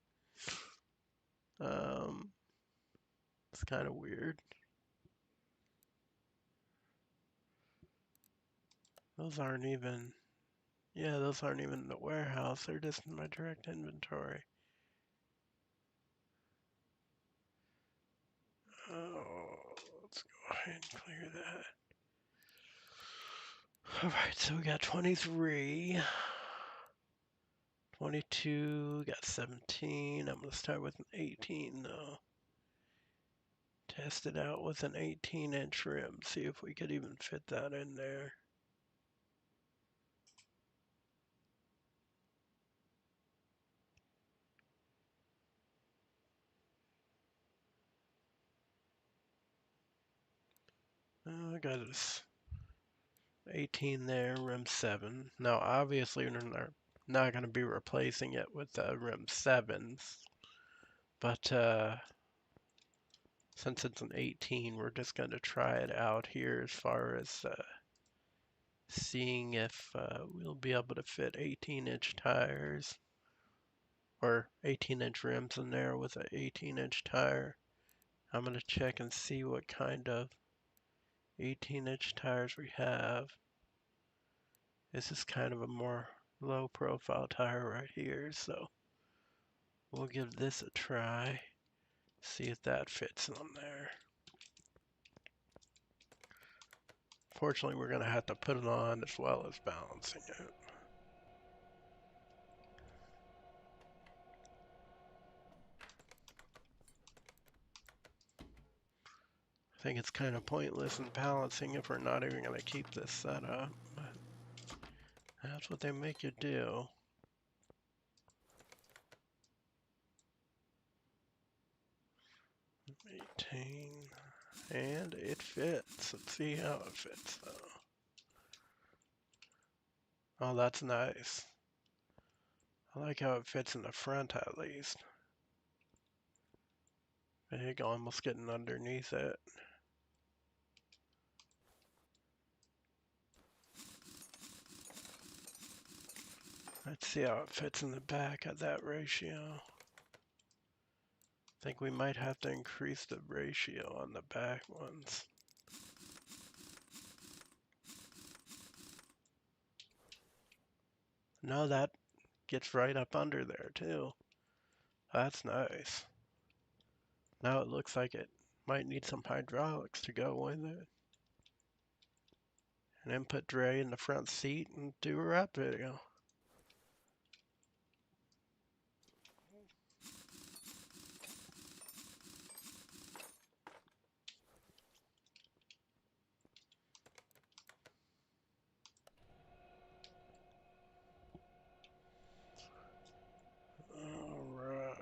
It's kind of weird. Those aren't even, yeah, those aren't even in the warehouse. They're just in my direct inventory. Oh, let's go ahead and clear that. Alright, so we got 23. 22, got 17. I'm going to start with an 18 though. Test it out with an 18-inch rim, see if we could even fit that in there. I got this 18 there, rim 7. Now, obviously, we're not going to be replacing it with rim 7s, but since it's an 18, we're just going to try it out here as far as seeing if we'll be able to fit 18-inch tires or 18-inch rims in there with an 18-inch tire. I'm going to check and see what kind of 18-inch tires we have. This is kind of a more low profile tire right here, so we'll give this a try, see if that fits on there. Fortunately, we're going to have to put it on as well as balancing it. I think it's kind of pointless in balancing if we're not even going to keep this set up. But that's what they make you do. Maintain. And it fits. Let's see how it fits though. Oh, that's nice. I like how it fits in the front at least. Big, almost getting underneath it. Let's see how it fits in the back at that ratio. I think we might have to increase the ratio on the back ones. No, that gets right up under there too. That's nice. Now it looks like it might need some hydraulics to go with it. And then put Dre in the front seat and do a rap video. Alright.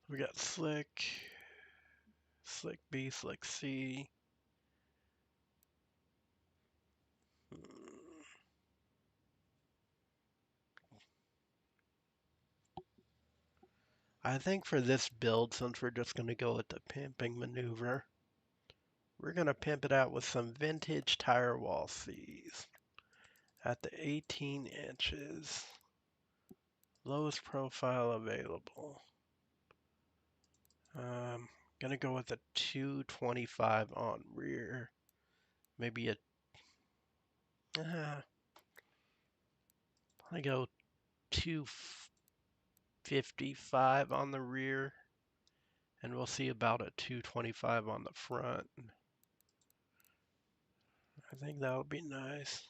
We got Slick, Slick B, Slick C. I think for this build, since we're just going to go with the pimping maneuver, we're going to pimp it out with some vintage tire wall C's at the 18 inches. Lowest profile available. Gonna go with a 225 on rear. Maybe a I go 255 on the rear, and we'll see about a 225 on the front. I think that'll be nice.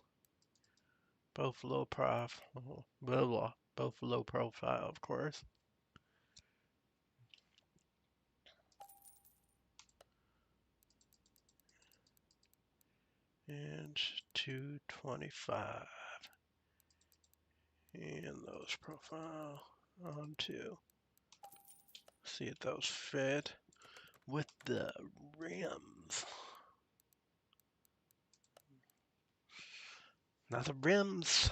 Both low profile, both low profile, of course. And 225. And those profile onto. See if those fit with the rims. Now the rims,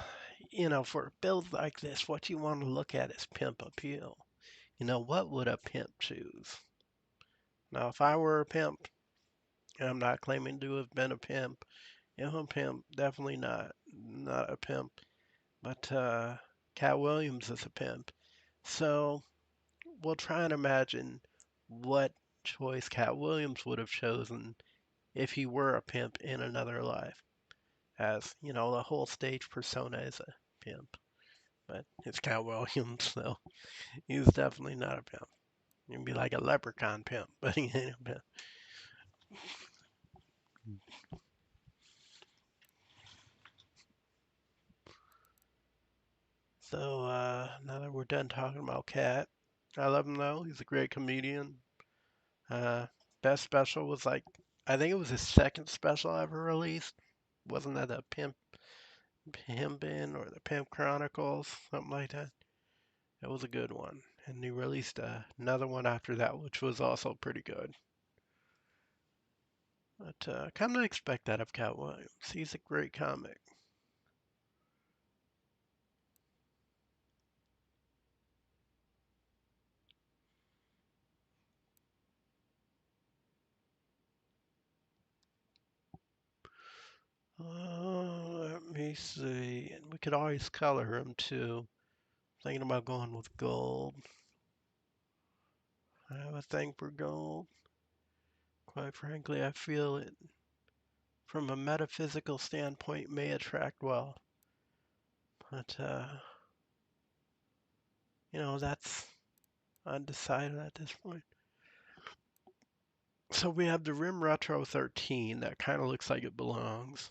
for a build like this, what you want to look at is pimp appeal. What would a pimp choose? Now, if I were a pimp, and I'm not claiming to have been a pimp, I'm a pimp, definitely not a pimp. But Cat Williams is a pimp. So we'll try and imagine what choice Cat Williams would have chosen if he were a pimp in another life. As, the whole stage persona is a pimp. but it's Cat Williams, so he's definitely not a pimp. He'd be like a leprechaun pimp, but he ain't a pimp. So now that we're done talking about Cat, I love him though. He's a great comedian. Uh, Best special was like, I think it was his second special ever released. Wasn't that the Pimpin' or the Pimp Chronicles, something like that? It was a good one. And he released another one after that, which was also pretty good. But kind of expect that of Cat Williams. He's a great comic. Let me see. And we could always color him too. Thinking about going with gold. I have a thing for gold. Quite frankly, I feel it from a metaphysical standpoint may attract well. But, that's undecided at this point. So we have the Rim Retro 13 that kind of looks like it belongs.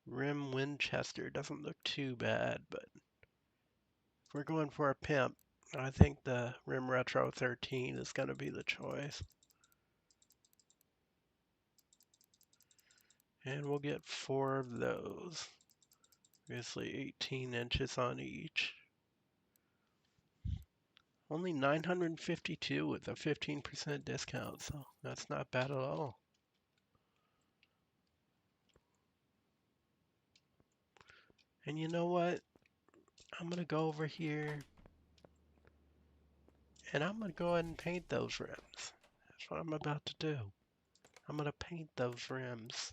Rim Winchester doesn't look too bad, but if we're going for a pimp, I think the Rim Retro 13 is going to be the choice. And we'll get 4 of those. Obviously 18 inches on each. Only 952 with a 15% discount, so that's not bad at all. And you know what? I'm going to go over here and I'm going to go ahead and paint those rims. That's what I'm about to do. I'm going to paint those rims.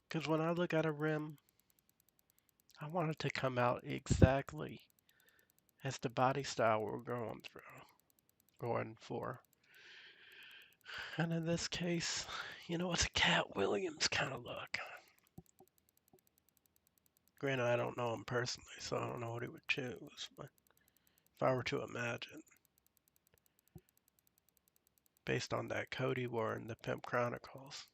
Because when I look at a rim, I want it to come out exactly as the body style we're going for. And in this case, it's a Cat Williams kind of look. Granted, I don't know him personally, so I don't know what he would choose. But if I were to imagine, based on that coat he wore in the Pimp Chronicles.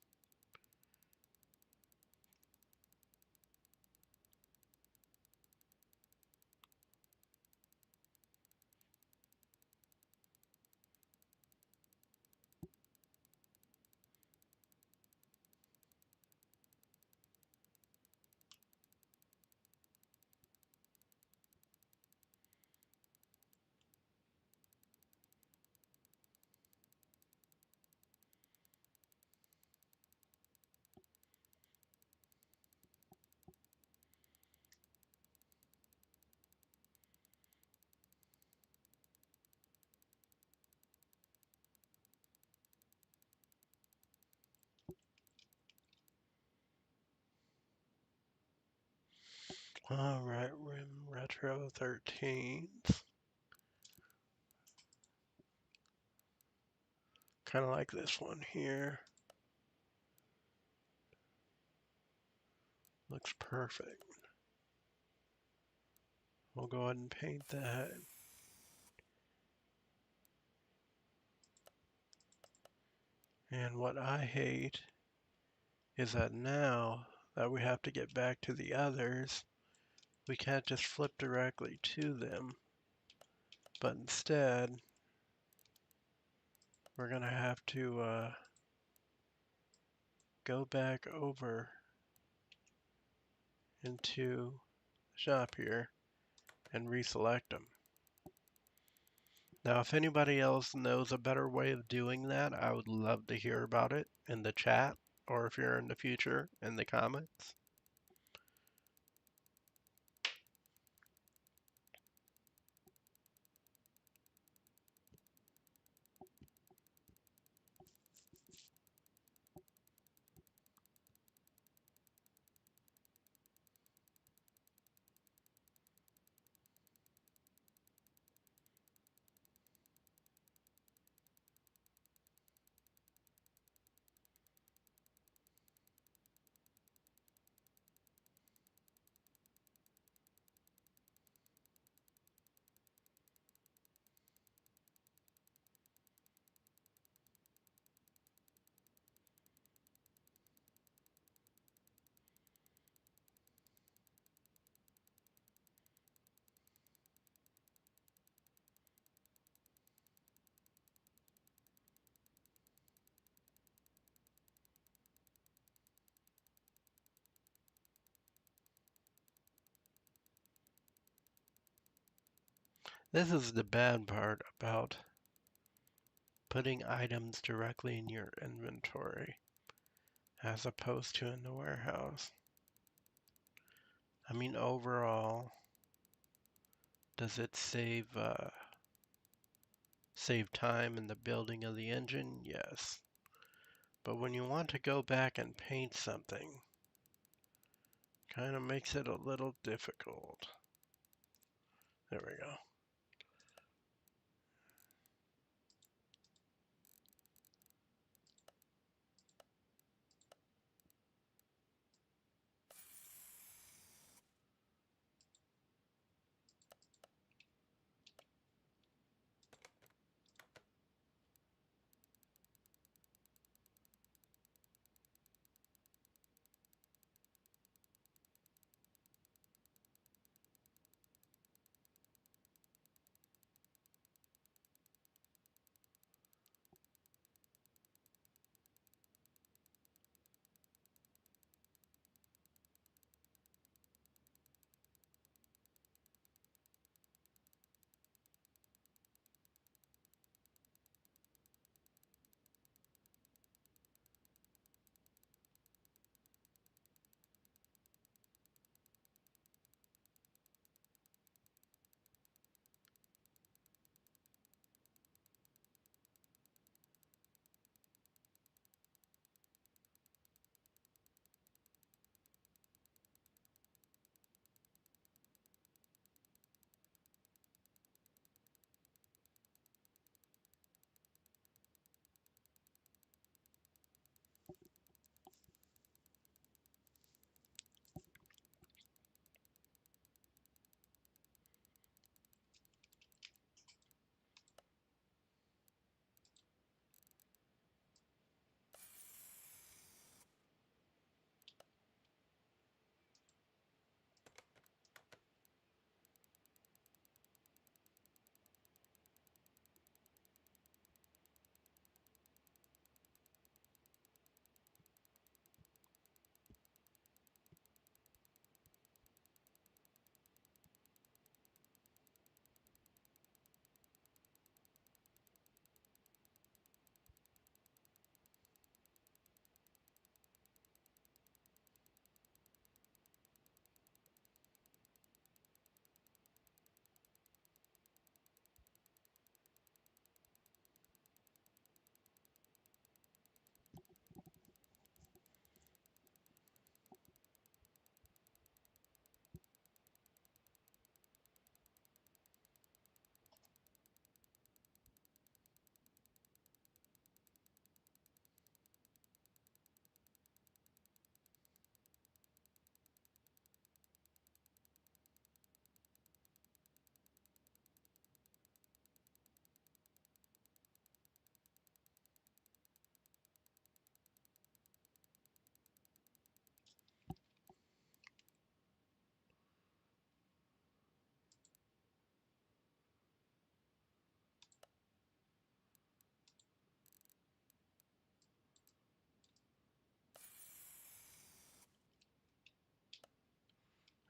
Alright, Rim Retro 13s. Kind of like this one here. Looks perfect. We'll go ahead and paint that. And what I hate is that now that we have to get back to the others, we can't just flip directly to them, but instead we're gonna have to go back over into the shop here and reselect them. Now, if anybody else knows a better way of doing that, I would love to hear about it in the chat, or if you're in the future, in the comments. This is the bad part about putting items directly in your inventory as opposed to in the warehouse. I mean, overall, does it save time in the building of the engine? Yes. But when you want to go back and paint something, kind of makes it a little difficult. There we go.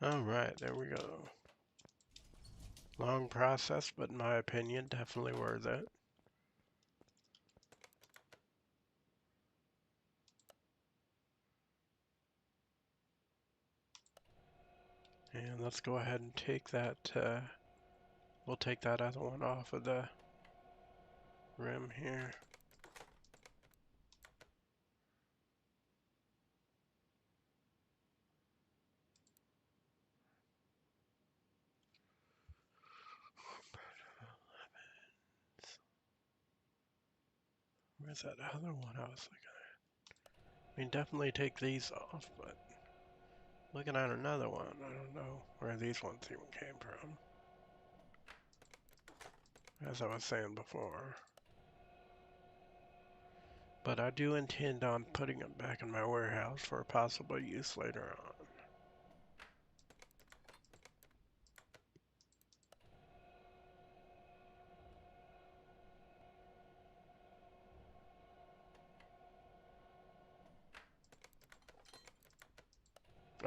All right, there we go. Long process, but in my opinion, definitely worth it. And let's go ahead and take that, we'll take that other one off of the rim here. Where's that other one I was looking at? I mean, definitely take these off, but looking at another one, I don't know where these ones even came from. As I was saying before. But I do intend on putting them back in my warehouse for possible use later on.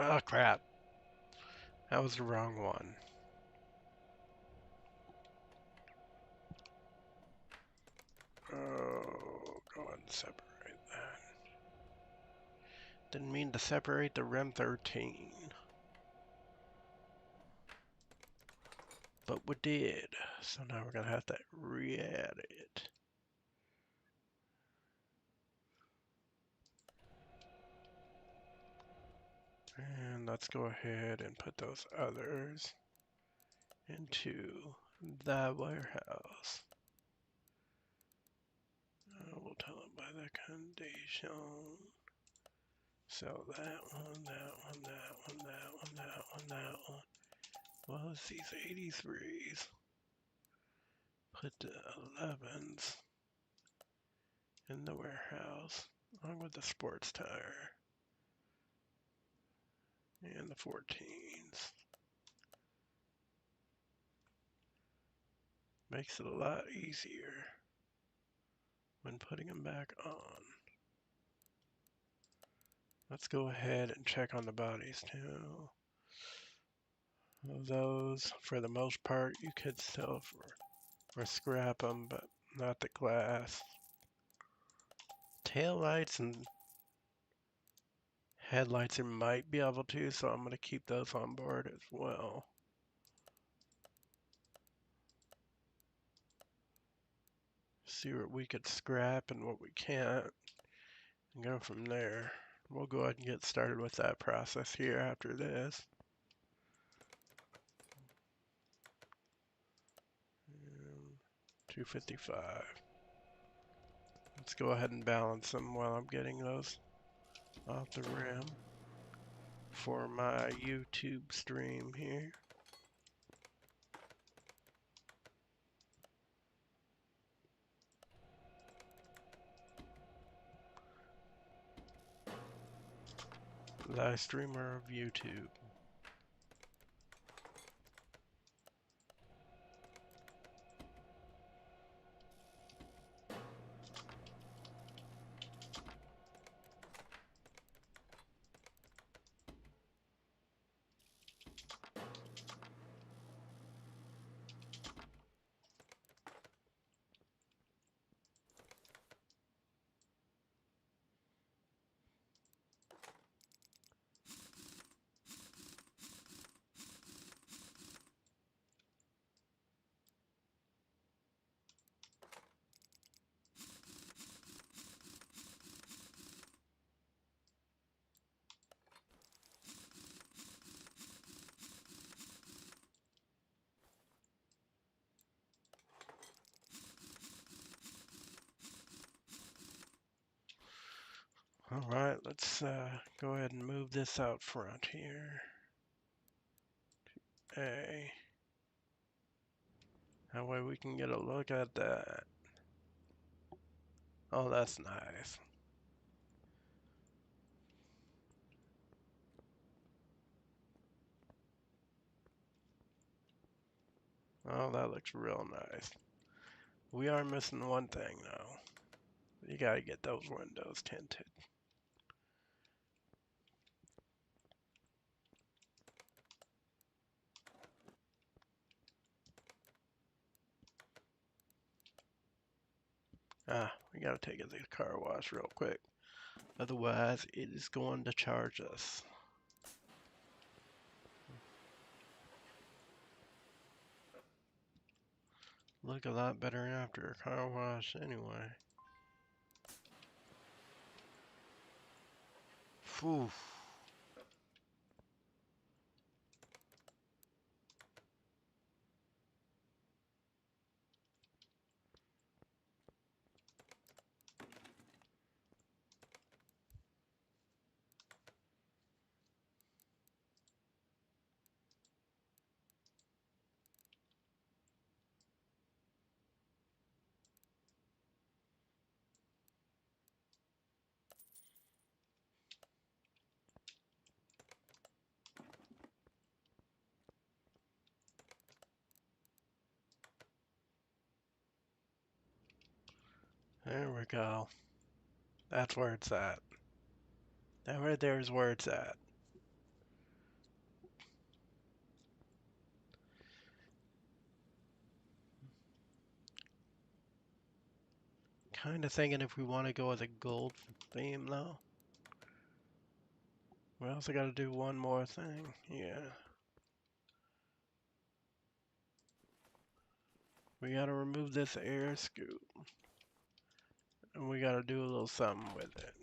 Oh crap. That was the wrong one. separate that. Didn't mean to separate the REM 13. But we did. So now we're gonna have to re-add it. And let's go ahead and put those others into the warehouse. We'll tell it by the condition. So that one, that one, that one, that one, that one, that one. Well, it's these 83s. Put the 11s in the warehouse, along with the sports tire. And the 14s. Makes it a lot easier when putting them back on. Let's go ahead and check on the bodies too. Those, for the most part, you could sell or scrap them, but not the glass. Tail lights and headlights you might be able to, so I'm going to keep those on board as well. See what we could scrap and what we can't, and go from there. We'll go ahead and get started with that process here after this. 255. Let's go ahead and balance them while I'm getting those off the rim for my YouTube stream here. Live streamer of YouTube. All right, let's go ahead and move this out front here. A. That way we can get a look at that. Oh, that's nice. Oh, that looks real nice. We are missing one thing though. You gotta get those windows tinted. We gotta take it to the car wash real quick. Otherwise, it is going to charge us. Look a lot better after a car wash anyway. Phew. There we go. That's where it's at. That right there is where it's at. Kind of thinking if we want to go with a gold theme though. We also got to do one more thing. Yeah. We got to remove this air scoop. And we got to do a little something with it.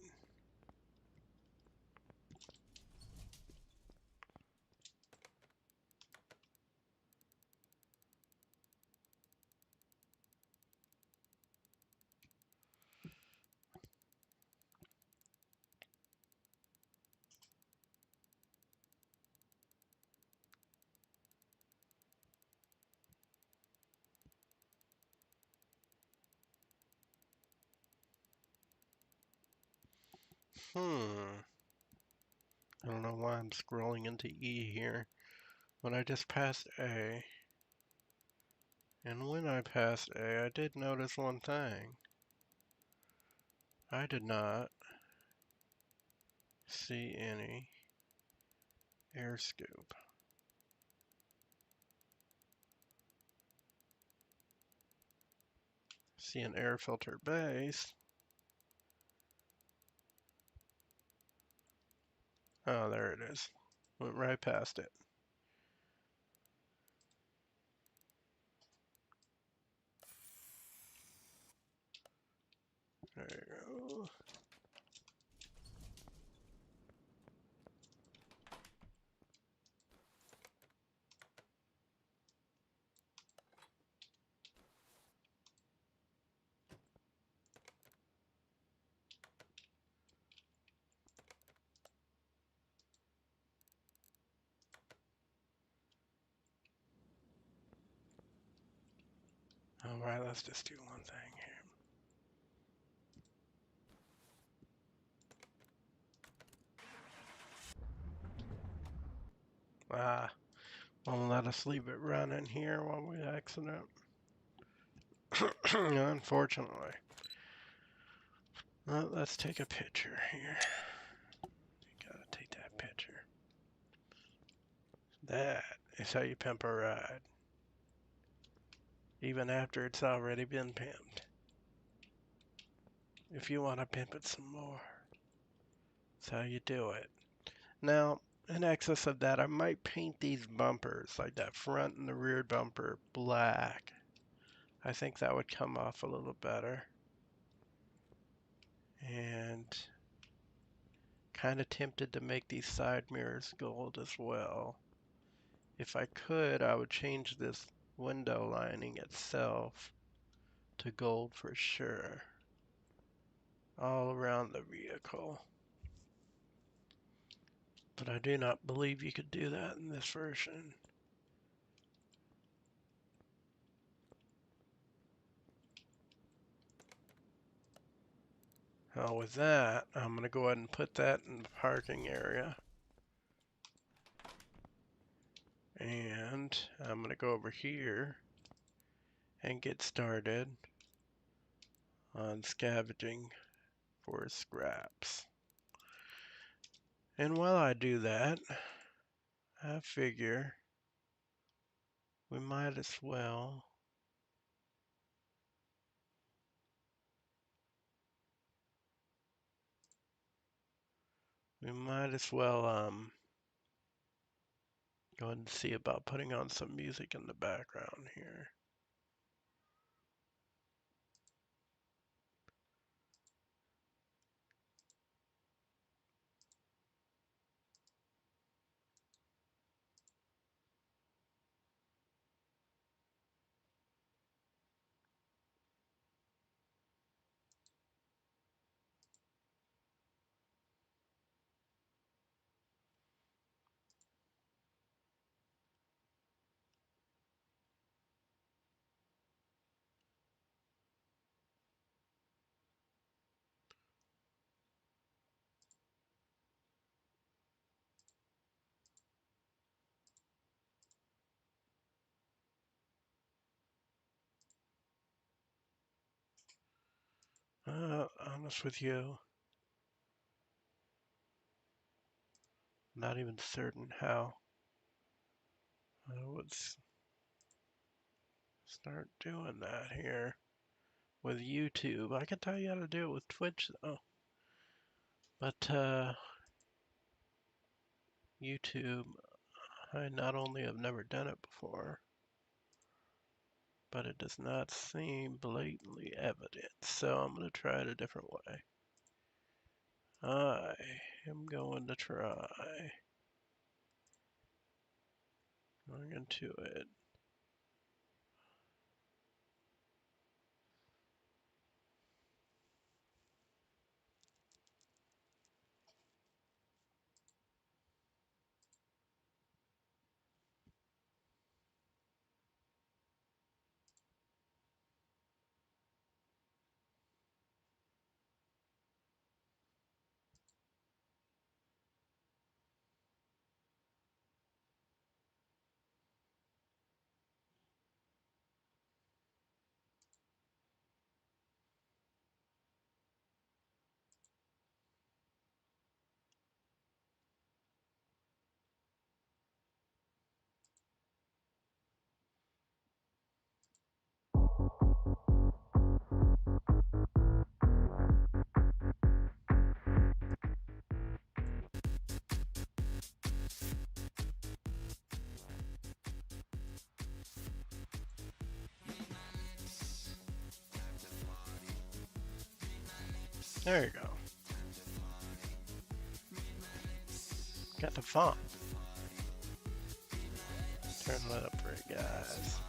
I don't know why I'm scrolling into E here. But I just passed A. And when I passed A, I did notice one thing. I did not see any air scoop. See an air filter base. Oh, there it is. Went right past it. There you go. Alright, let's just do one thing here. Won't let us leave it running here while we accident. Unfortunately. Well, let's take a picture here. Gotta take that picture. That is how you pimp a ride. Even after it's already been pimped. If you want to pimp it some more, that's how you do it. Now, in excess of that, I might paint these bumpers, like that front and the rear bumper, black. I think that would come off a little better. And kind of tempted to make these side mirrors gold as well. If I could, I would change this window lining itself to gold for sure. All around the vehicle. But I do not believe you could do that in this version. Now with that, I'm going to go ahead and put that in the parking area. And I'm going to go over here and get started on scavenging for scraps. And while I do that, I figure we might as well go ahead and see about putting on some music in the background here. Honest with you, not even certain how I would start doing that here. with YouTube. I can tell you how to do it with Twitch though. But YouTube, I not only have never done it before, but it does not seem blatantly evident. So I'm going to try it a different way. I am going to try going into it. There you go. Got the font. Turn that up for you guys.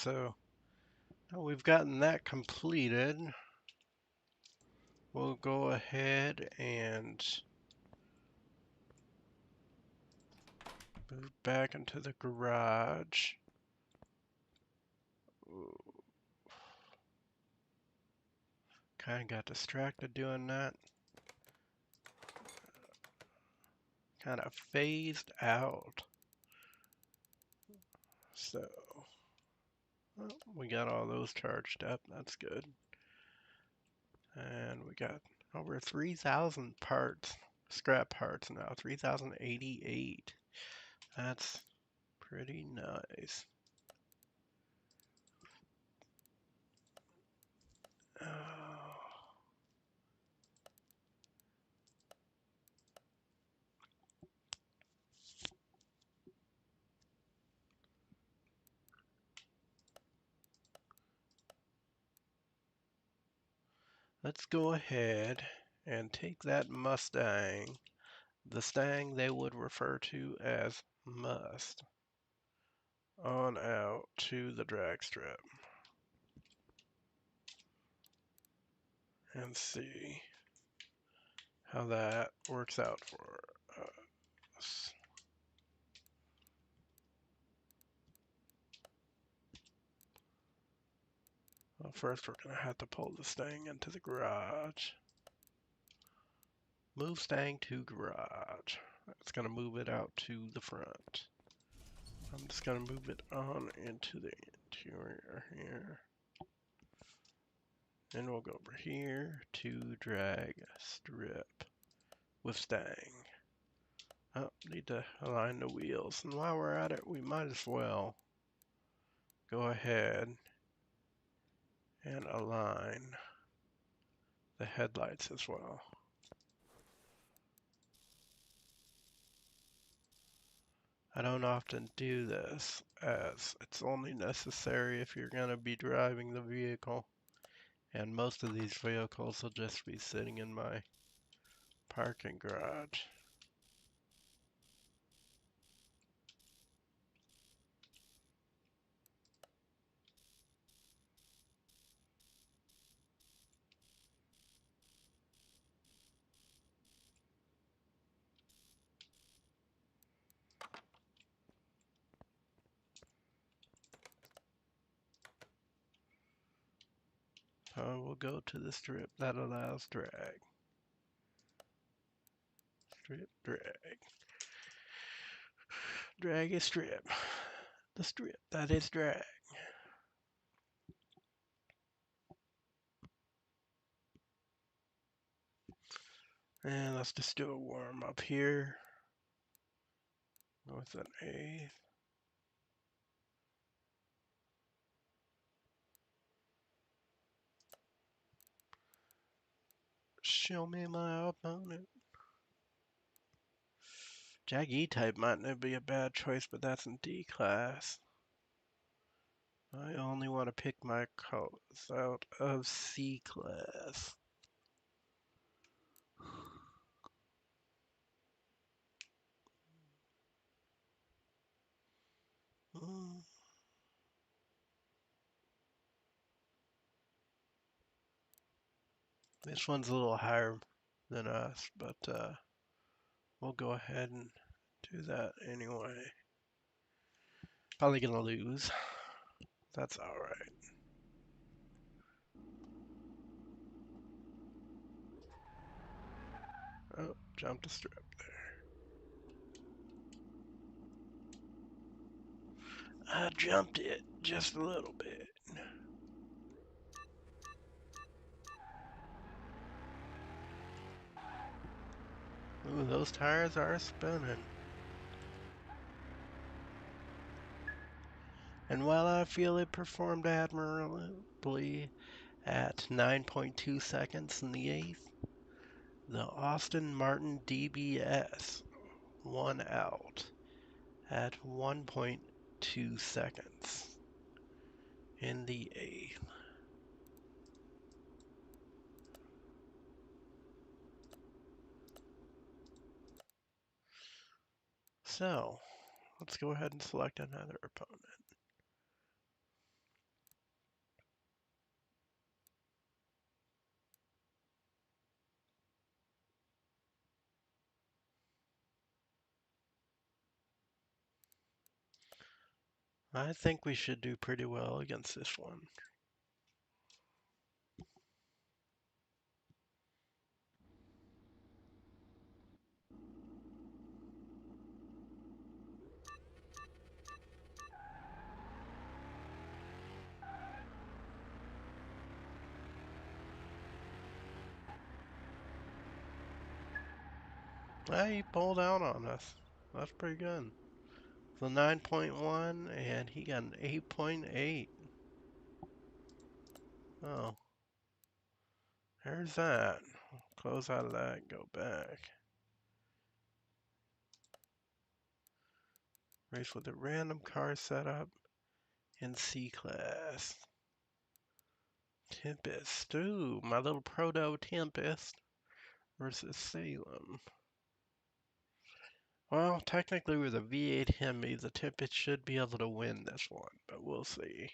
so now we've gotten that completed. We'll go ahead and move back into the garage. Kind of got distracted doing that. Kind of phased out. So, well, we got all those charged up. That's good. And we got over 3,000 parts, scrap parts now. 3,088. That's pretty nice. Let's go ahead and take that Mustang, the Stang they would refer to as Must, on out to the drag strip and see how that works out for us. Well, first we're going to have to pull the Stang into the garage. Move Stang to garage. That's going to move it out to the front. I'm just going to move it on into the interior here. And we'll go over here to drag strip with Stang. Oh, need to align the wheels. And while we're at it, we might as well go ahead and align the headlights as well. I don't often do this, as it's only necessary if you're going to be driving the vehicle. And most of these vehicles will just be sitting in my parking garage. So we'll go to the strip that allows drag. Strip, drag. Drag is strip. The strip that is drag. And let's just do a warm up here with an eighth. Show me my opponent. Jag E-type might not be a bad choice, but that's in D class. I only want to pick my colors out of C class. This one's a little higher than us, but we'll go ahead and do that anyway. Probably gonna lose. That's alright. Oh, jumped a strip there. I jumped it just a little bit. Ooh, those tires are spinning. And while I feel it performed admirably at 9.2 seconds in the eighth, the Austin Martin DBS won out at 1.2 seconds in the eighth. So, let's go ahead and select another opponent. I think we should do pretty well against this one. He pulled out on us. That's pretty good. So 9.1, and he got an 8.8. Oh, there's that. Close out of that, go back. Race with a random car setup in C-Class. Tempest. Ooh, my little proto Tempest versus Salem. Well, technically with a V8 Hemi, the Tempest should be able to win this one, but we'll see.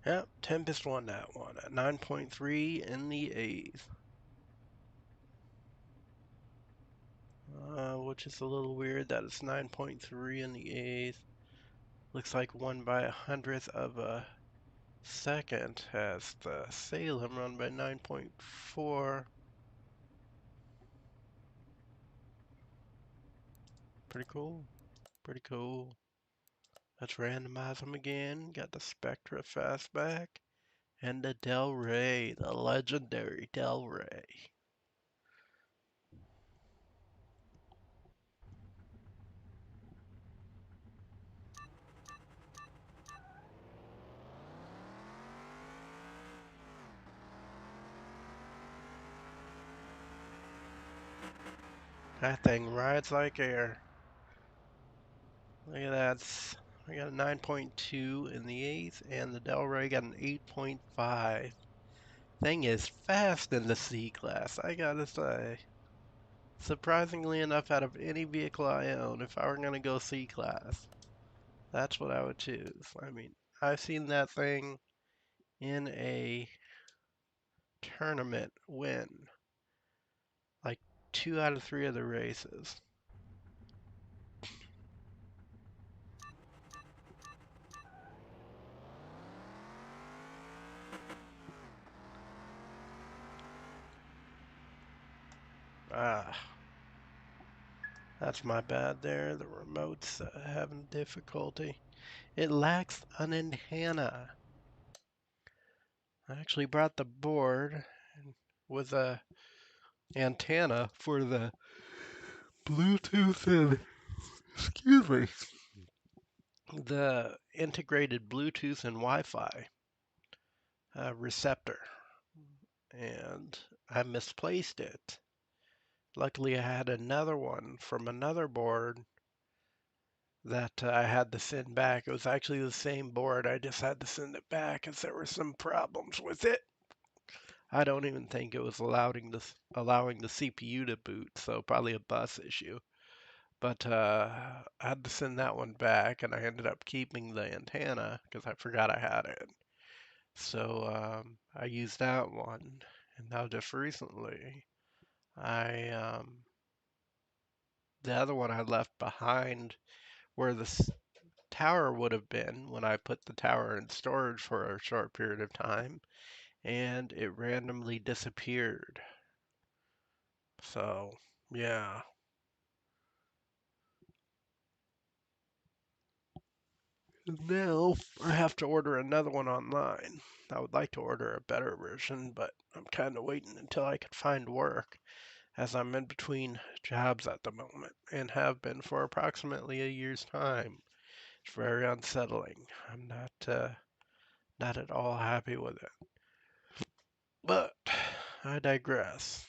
Yep, Tempest won that one at 9.3 in the 8th. Which is a little weird that it's 9.3 in the 8th. Looks like won by 100th of a second as the Salem run by 9.4. Pretty cool. Pretty cool. Let's randomize them again. Got the Spectra Fastback and the Del Rey, the legendary Del Rey. That thing rides like air. Look at that. We got a 9.2 in the 8th, and the Del Rey got an 8.5. Thing is fast in the C-Class, I gotta say. Surprisingly enough, out of any vehicle I own, if I were gonna go C-Class, that's what I would choose. I mean, I've seen that thing in a tournament win like 2 out of 3 of the races. Ah, that's my bad there. The remote's having difficulty. It lacks an antenna. I actually brought the board with a antenna for the Bluetooth and, excuse me, the integrated Bluetooth and Wi-Fi receptor, and I misplaced it. Luckily, I had another one from another board that I had to send back. It was actually the same board. I just had to send it back because there were some problems with it. I don't even think it was allowing the CPU to boot, so probably a bus issue. But I had to send that one back, and I ended up keeping the antenna because I forgot I had it. So I used that one, and now just recently, I the other one I left behind where the tower would have been when I put the tower in storage for a short period of time, and it randomly disappeared. So yeah. Now I have to order another one online. I would like to order a better version, but I'm kind of waiting until I can find work, as I'm in between jobs at the moment and have been for approximately a year's time. It's very unsettling. I'm not at all happy with it. But I digress.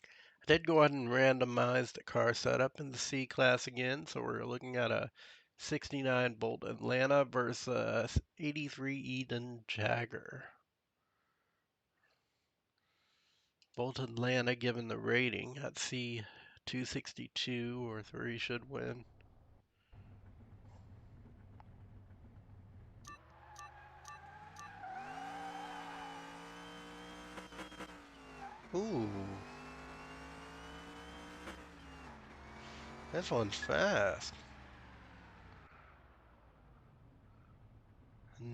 I did go ahead and randomize the car setup in the C-Class again, so we're looking at a 69 Bolt Atlanta versus 83 Eden Jagger. Bolt Atlanta given the rating at C 262 or 3 should win. Ooh. This one's fast.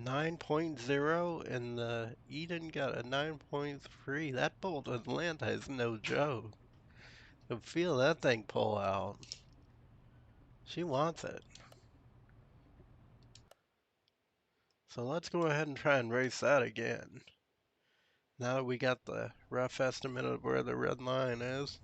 9.0 and the Eden got a 9.3. That Bolt Atlanta is no joke. You can feel that thing pull out. She wants it. So let's go ahead and try and race that again. Now that we got the rough estimate of where the red line is.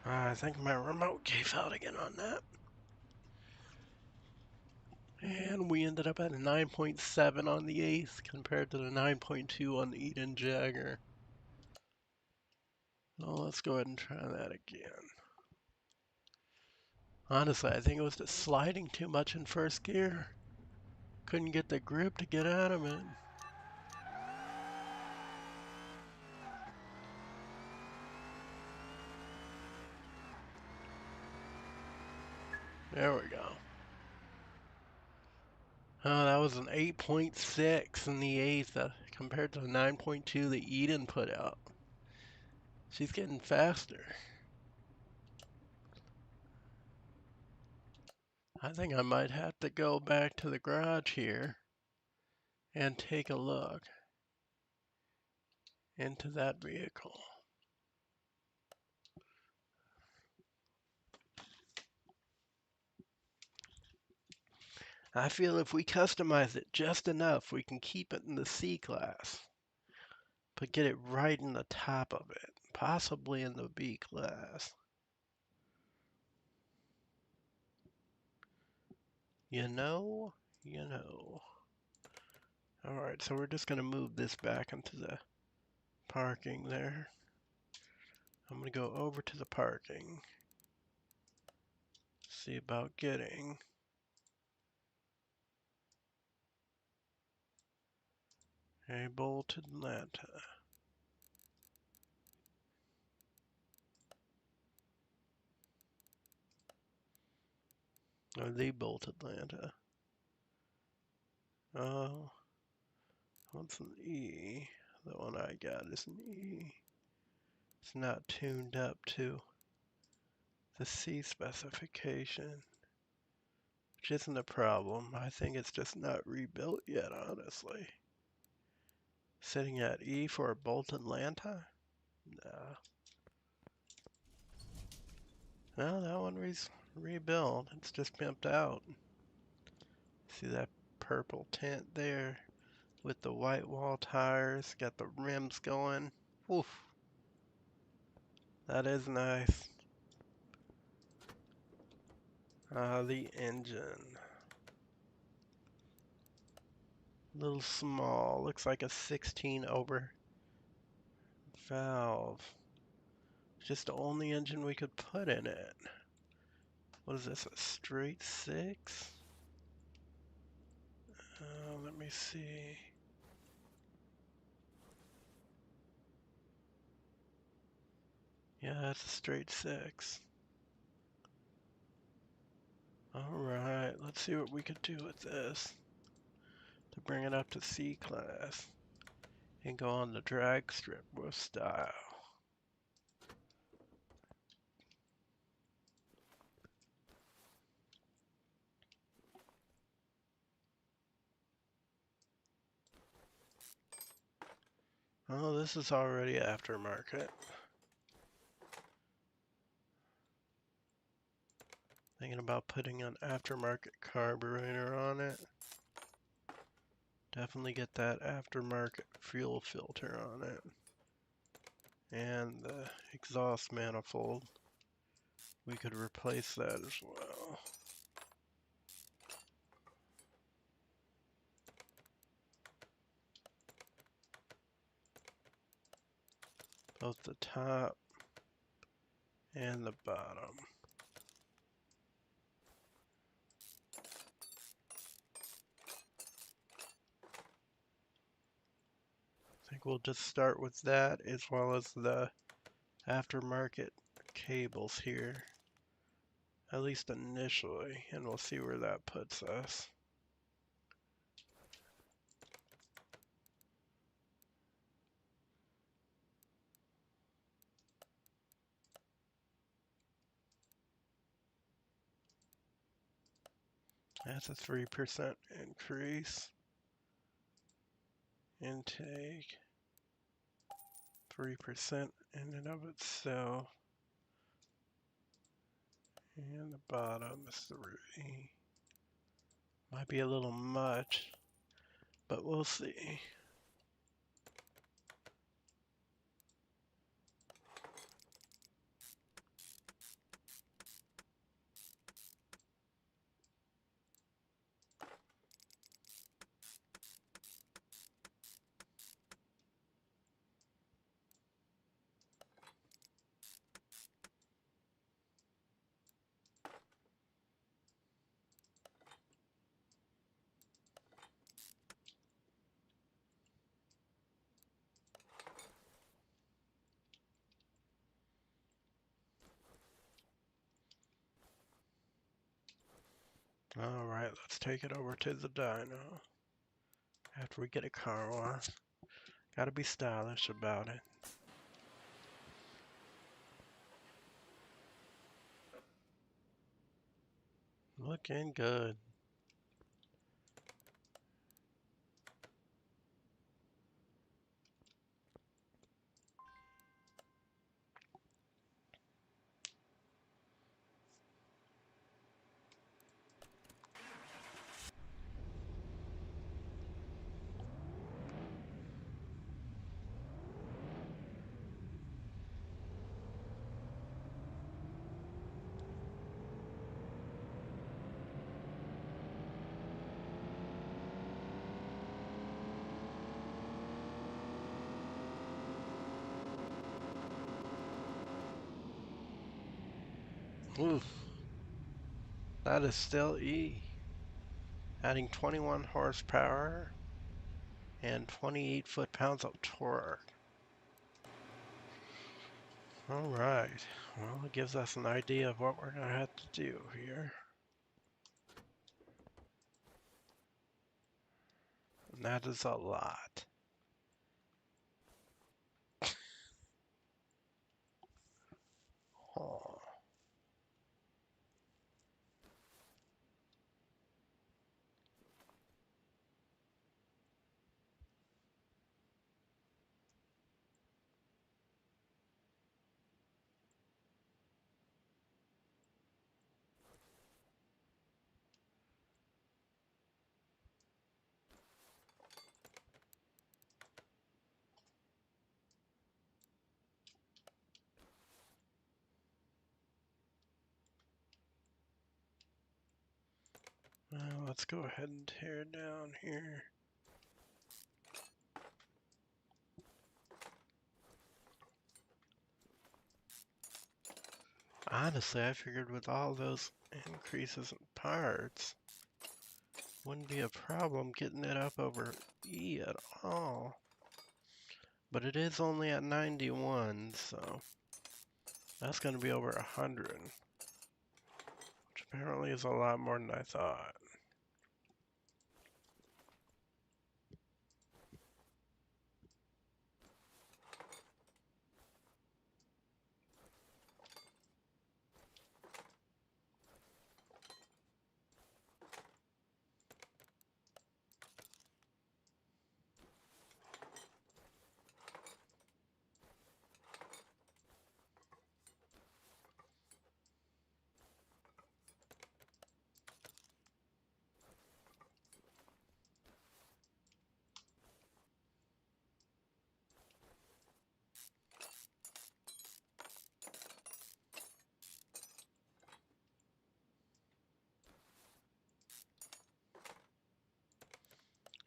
I think my remote gave out again on that. And we ended up at a 9.7 on the Ace compared to the 9.2 on the Eden Jagger. So let's go ahead and try that again. Honestly, I think it was just sliding too much in first gear. Couldn't get the grip to get out of it. There we go. Oh, that was an 8.6 in the Ace compared to the 9.2 that Eden put out. She's getting faster. I think I might have to go back to the garage here and take a look into that vehicle. I feel if we customize it just enough, we can keep it in the C class, but get it right in the top of it, possibly in the B class. You know. Alright, so we're just going to move this back into the parking there. I'm going to go over to the parking. See about getting a Bolt Atlanta. Or the Bolt Atlanta. Oh, what's an E? The one I got is an E. It's not tuned up to the C specification, which isn't a problem. I think it's just not rebuilt yet, honestly. Sitting at E for a Bolt Atlanta? No. No, that one rebuilt. It's just pimped out. See that purple tint there with the white wall tires? Got the rims going. Oof. That is nice. The engine. Little small. Looks like a 16 over valve. Just the only engine we could put in it. What is this, a straight 6? Let me see. Yeah, that's a straight 6. Alright, let's see what we could do with this to bring it up to C class and go on the drag strip with style. Oh, this is already aftermarket. Thinking about putting an aftermarket carburetor on it. Definitely get that aftermarket fuel filter on it. And the exhaust manifold. We could replace that as well. both the top and the bottom. I think we'll just start with that as well as the aftermarket cables here, at least initially, and we'll see where that puts us. That's a 3% increase. Intake, 3% in and of itself. And the bottom is 3. Might be a little much, but we'll see. All right, let's take it over to the dyno. After we get a car wash, gotta be stylish about it. Looking good. Oof, that is still E. Adding 21 horsepower and 28 foot-pounds of torque. All right, well, it gives us an idea of what we're gonna have to do here. And that is a lot. Oh. Let's go ahead and tear down here. Honestly, I figured with all those increases in parts, wouldn't be a problem getting it up over E at all. But it is only at 91, so that's going to be over 100, which apparently is a lot more than I thought.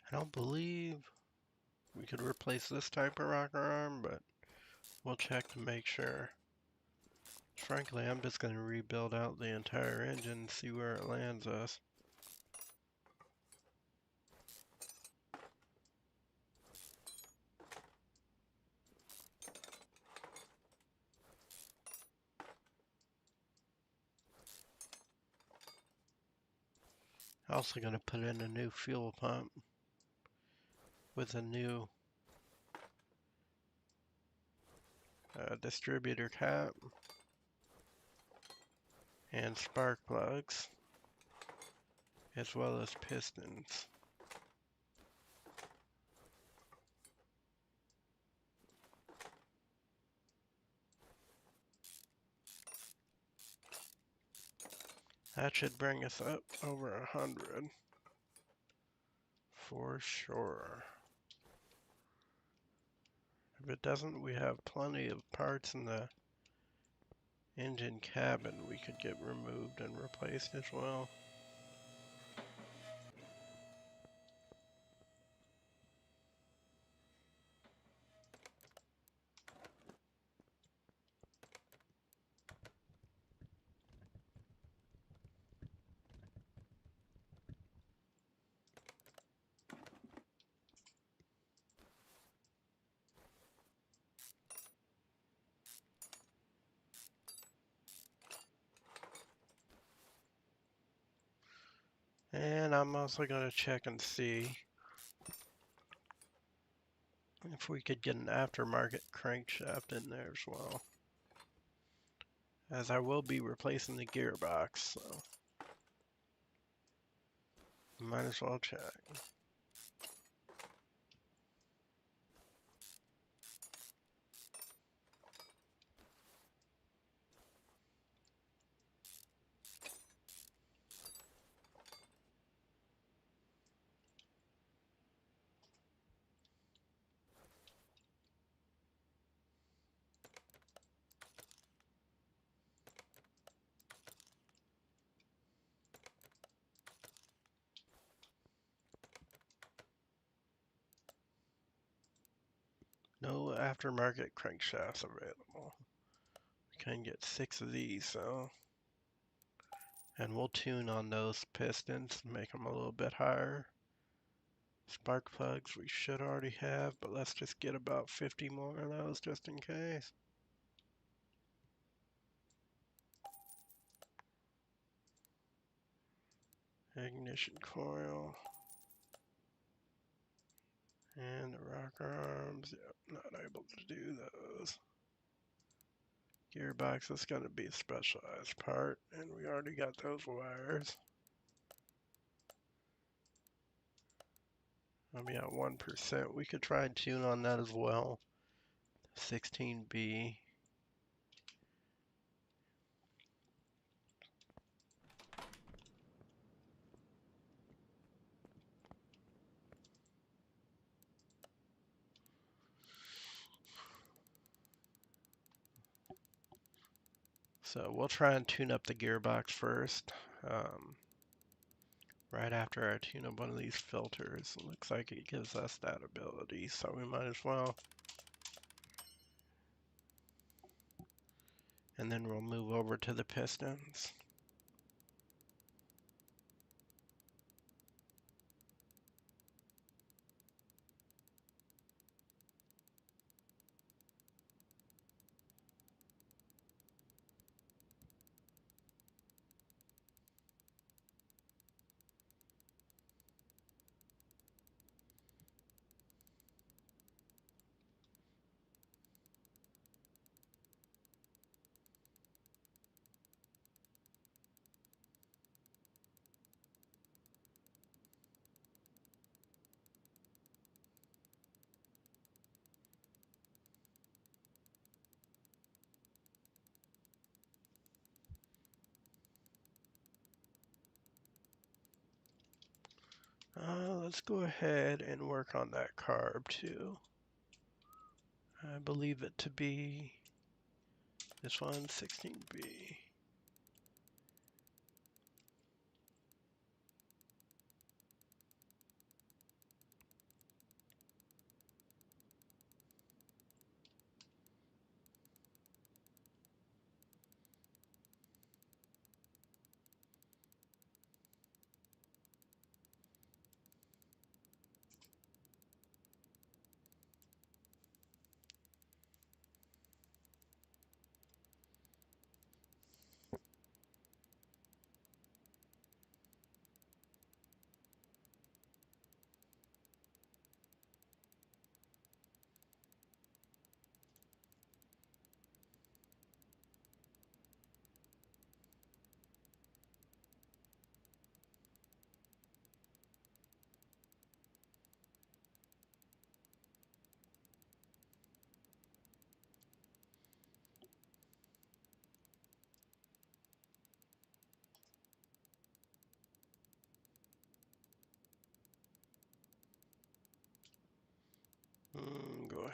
I don't believe we could replace this type of rocker arm, but We'll check to make sure. Frankly, I'm just going to rebuild out the entire engine and see where it lands us. Also going to put in a new fuel pump with a new distributor cap and spark plugs, as well as pistons. That should bring us up over 100 for sure. If it doesn't, we have plenty of parts in the engine cabin we could get removed and replaced as well. And I'm also going to check and see if we could get an aftermarket crankshaft in there as well, as I will be replacing the gearbox, so might as well check. No aftermarket crankshafts available. We can get 6 of these, so. And we'll tune on those pistons, make them a little bit higher. Spark plugs we should already have, but let's just get about 50 more of those just in case. Ignition coil. And the rocker arms, yep, not able to do those. Gearbox is going to be a specialized part, and we already got those wires. I'll be at 1%. We could try and tune on that as well. 16B. So we'll try and tune up the gearbox first. Right after I tune up one of these filters, it looks like it gives us that ability, so we might as well. And then we'll move over to the pistons. Let's go ahead and work on that carb too. I believe it to be this one, 16B.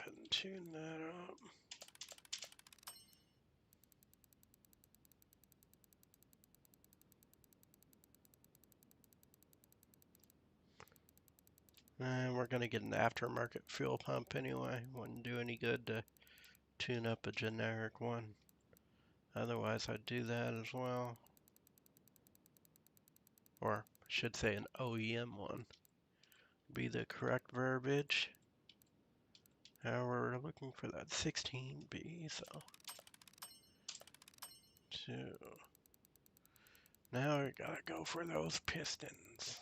ahead and tune that up. And we're going to get an aftermarket fuel pump anyway. Wouldn't do any good to tune up a generic one. Otherwise, I'd do that as well. Or I should say an OEM one. Be the correct verbiage. Now we're looking for that 16B, so 2. Now we gotta go for those pistons.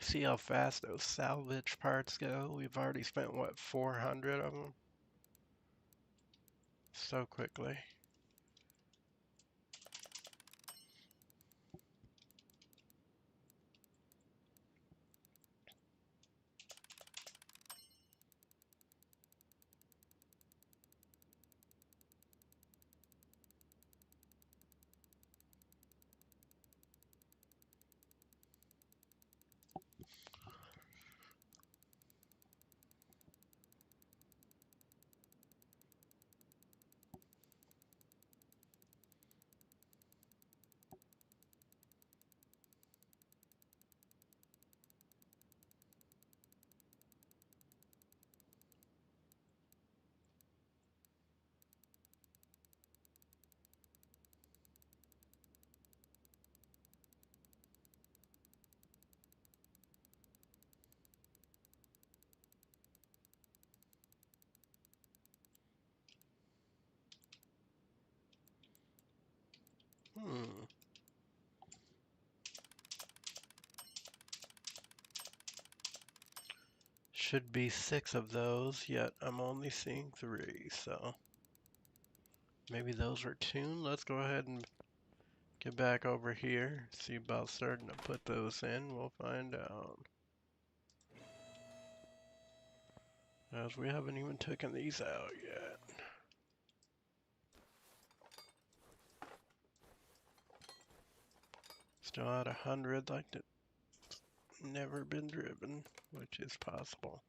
See how fast those salvage parts go? We've already spent, what, 400 of them? So quickly. Should be 6 of those, yet I'm only seeing 3, so maybe those were tuned. Let's go ahead and get back over here, see about starting to put those in. We'll find out. As we haven't even taken these out yet. Still at 100, like it's never been driven, which is possible.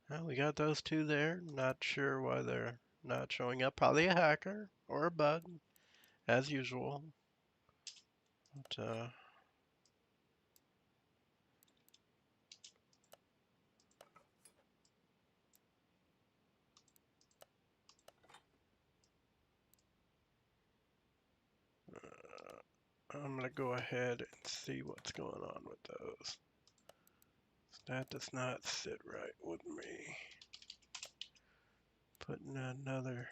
Well, we got those 2 there. Not sure why they're not showing up. Probably a hacker or a bug, as usual. But, I'm gonna go ahead and see what's going on with those. That does not sit right with me. Putting another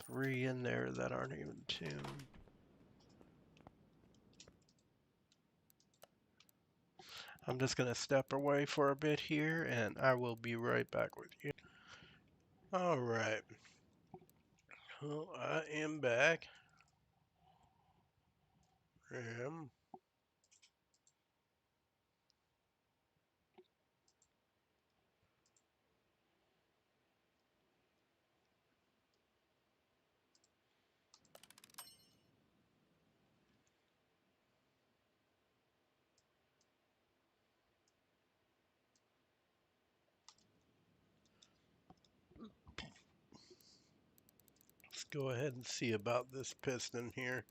3 in there that aren't even tuned. I'm just gonna step away for a bit here and I will be right back with you. Alright. Well, I am back. Let's go ahead and see about this piston here.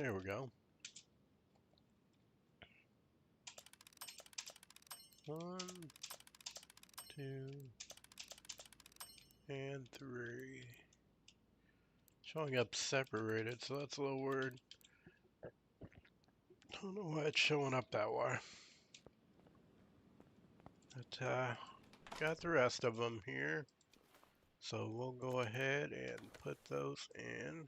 There we go. 1, 2, and 3. Showing up separated, so that's a little weird. Don't know why it's showing up that way. But got the rest of them here. So we'll go ahead and put those in.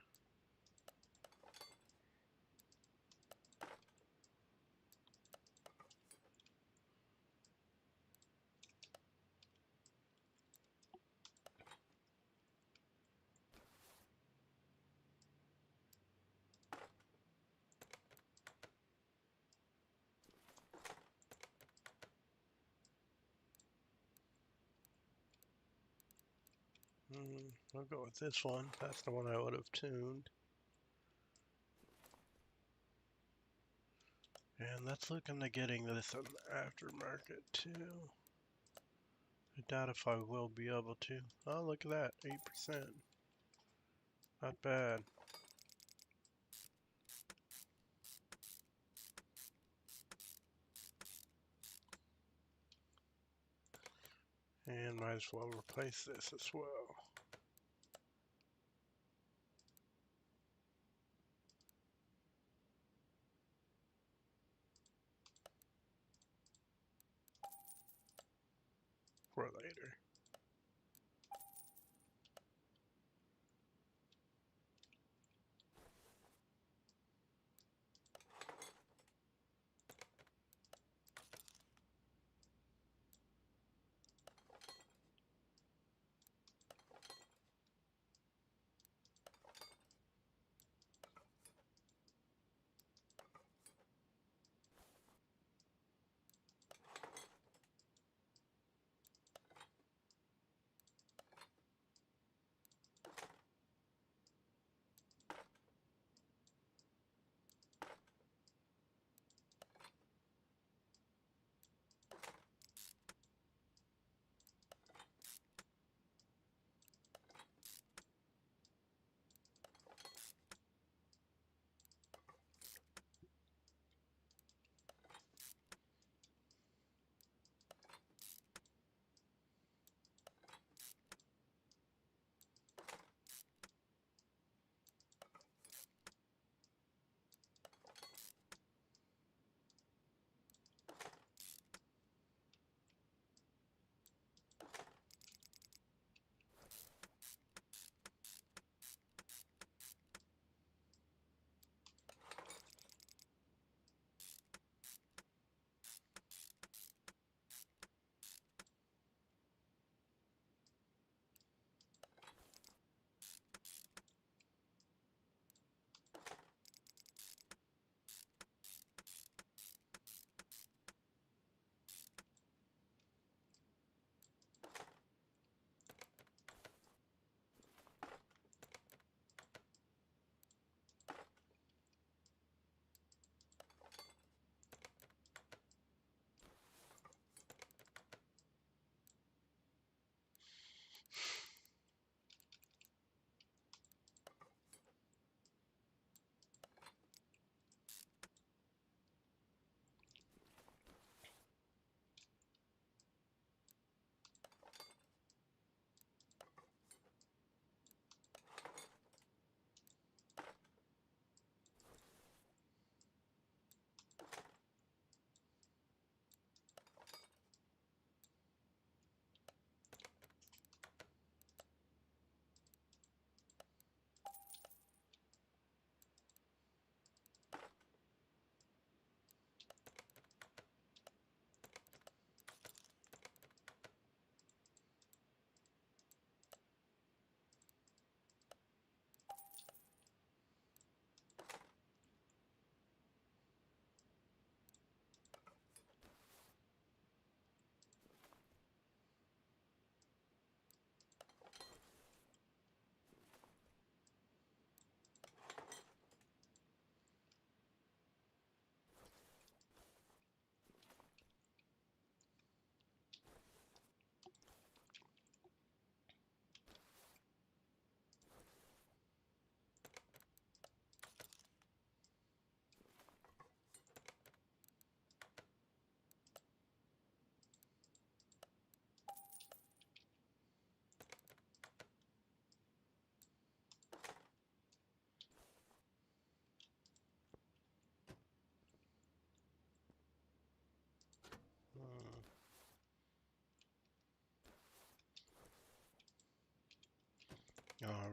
I'll go with this one. That's the one I would have tuned. And let's look into getting this in the aftermarket too. I doubt if I will be able to. Oh, look at that, 8%. Not bad. And might as well replace this as well. For later.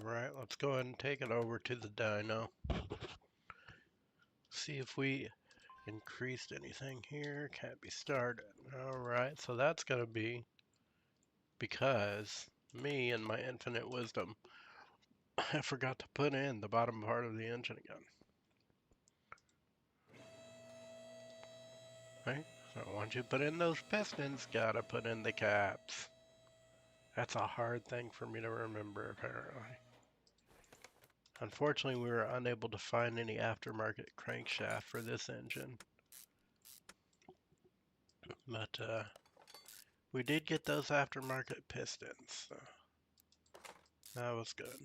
Alright, let's go ahead and take it over to the dyno. See if we increased anything here. Can't be started. Alright, so that's going to be because me and my infinite wisdom, I forgot to put in the bottom part of the engine again. Right? So once you put in those pistons, gotta put in the caps. That's a hard thing for me to remember, apparently. Unfortunately, we were unable to find any aftermarket crankshaft for this engine. But we did get those aftermarket pistons, so that was good.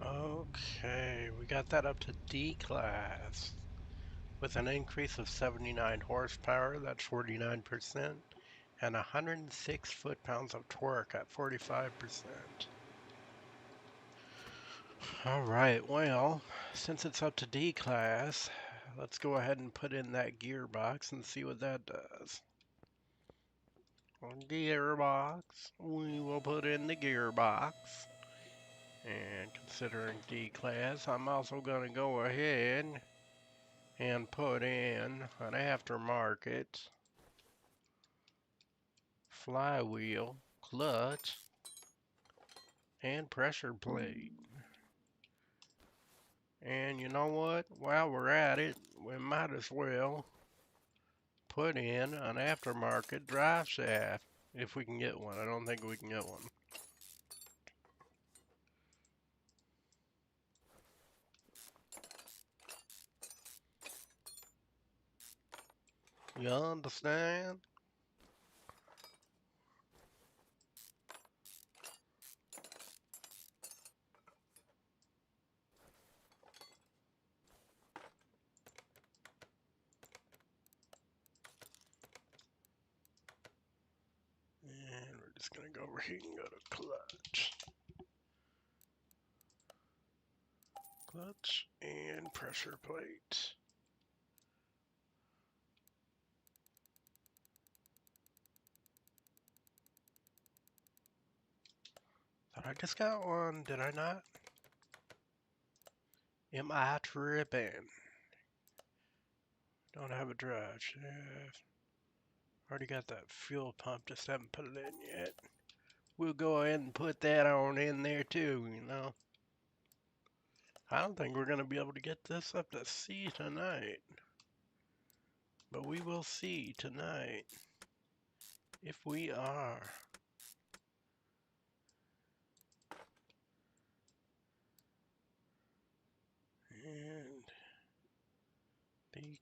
Okay, we got that up to D class with an increase of 79 horsepower, that's 49%, and 106 foot-pounds of torque at 45%. Alright, well, since it's up to D class, let's go ahead and put in that gearbox and see what that does. Gearbox, we will put in the gearbox. And considering D class, I'm also going to go ahead and put in an aftermarket flywheel, clutch, and pressure plate. And you know what? While we're at it, we might as well put in an aftermarket drive shaft if we can get one. I don't think we can get one. You understand? And we're just gonna go over here and go to clutch. Clutch and pressure plate. Thought I just got one, did I not? Am I tripping? Don't have a drive shaft. Already got that fuel pump, just haven't put it in yet. We'll go ahead and put that on in there too, you know. I don't think we're going to be able to get this up to C tonight. But we will see tonight if we are. And the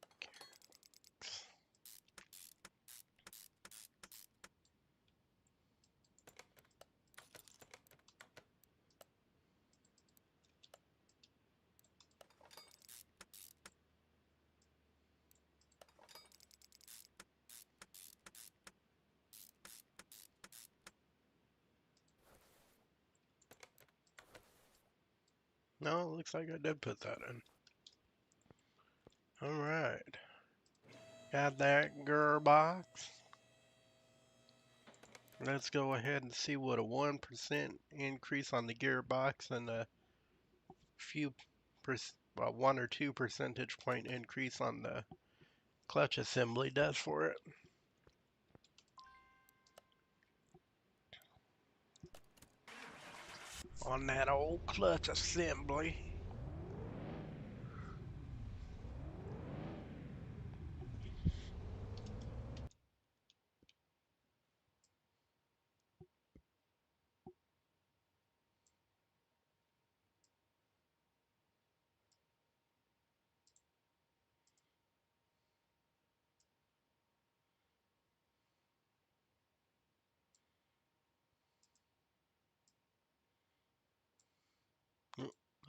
No, it looks like I did put that in. All right. Got that gearbox. Let's go ahead and see what a 1% increase on the gearbox and a few, well, 1 or 2 percentage point increase on the clutch assembly does for it. On that old clutch assembly.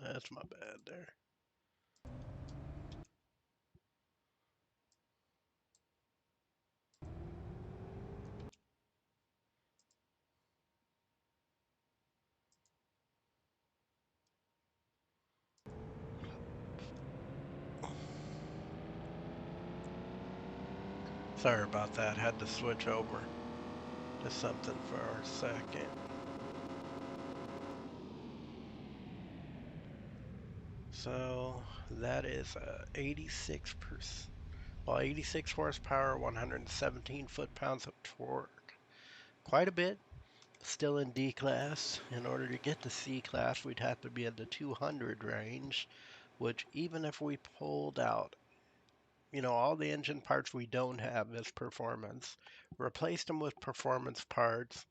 That's my bad there. Sorry about that. Had to switch over to something for a second. So that is 86%. Well, 86 horsepower, 117 foot-pounds of torque. Quite a bit. Still in D class. In order to get to C class, we'd have to be in the 200 range, which even if we pulled out, all the engine parts we don't have as performance, replaced them with performance parts,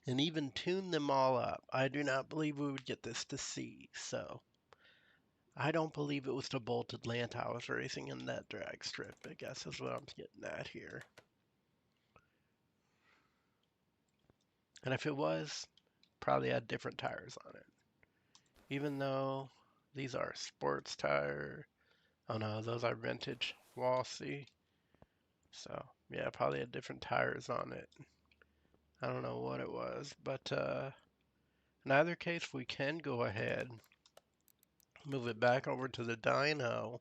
and even tuned them all up, I do not believe we would get this to C. So I don't believe it was the Bolt Atlanta I was racing in that drag strip, I guess is what I'm getting at here. And if it was, probably had different tires on it. Even though these are sports tire. Oh no, those are vintage Walsey. So yeah, probably had different tires on it. I don't know what it was, but in either case, we can go ahead, move it back over to the dyno,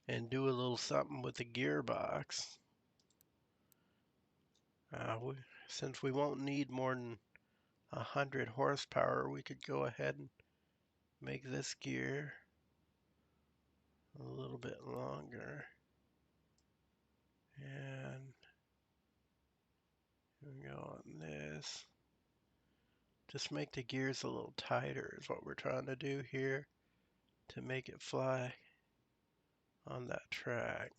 and do a little something with the gearbox. Since we won't need more than 100 horsepower, we could go ahead and make this gear a little bit longer. And we go on this. Just make the gears a little tighter is what we're trying to do here to make it fly on that track.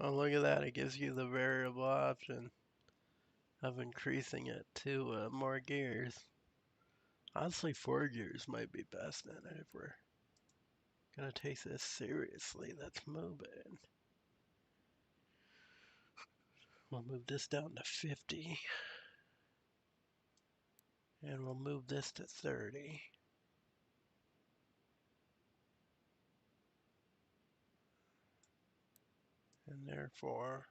Oh, look at that. It gives you the variable option of increasing it to more gears. Honestly, 4 gears might be best in it if we're going to take this seriously. Let's move it. We'll move this down to 50. And we'll move this to 30. And therefore,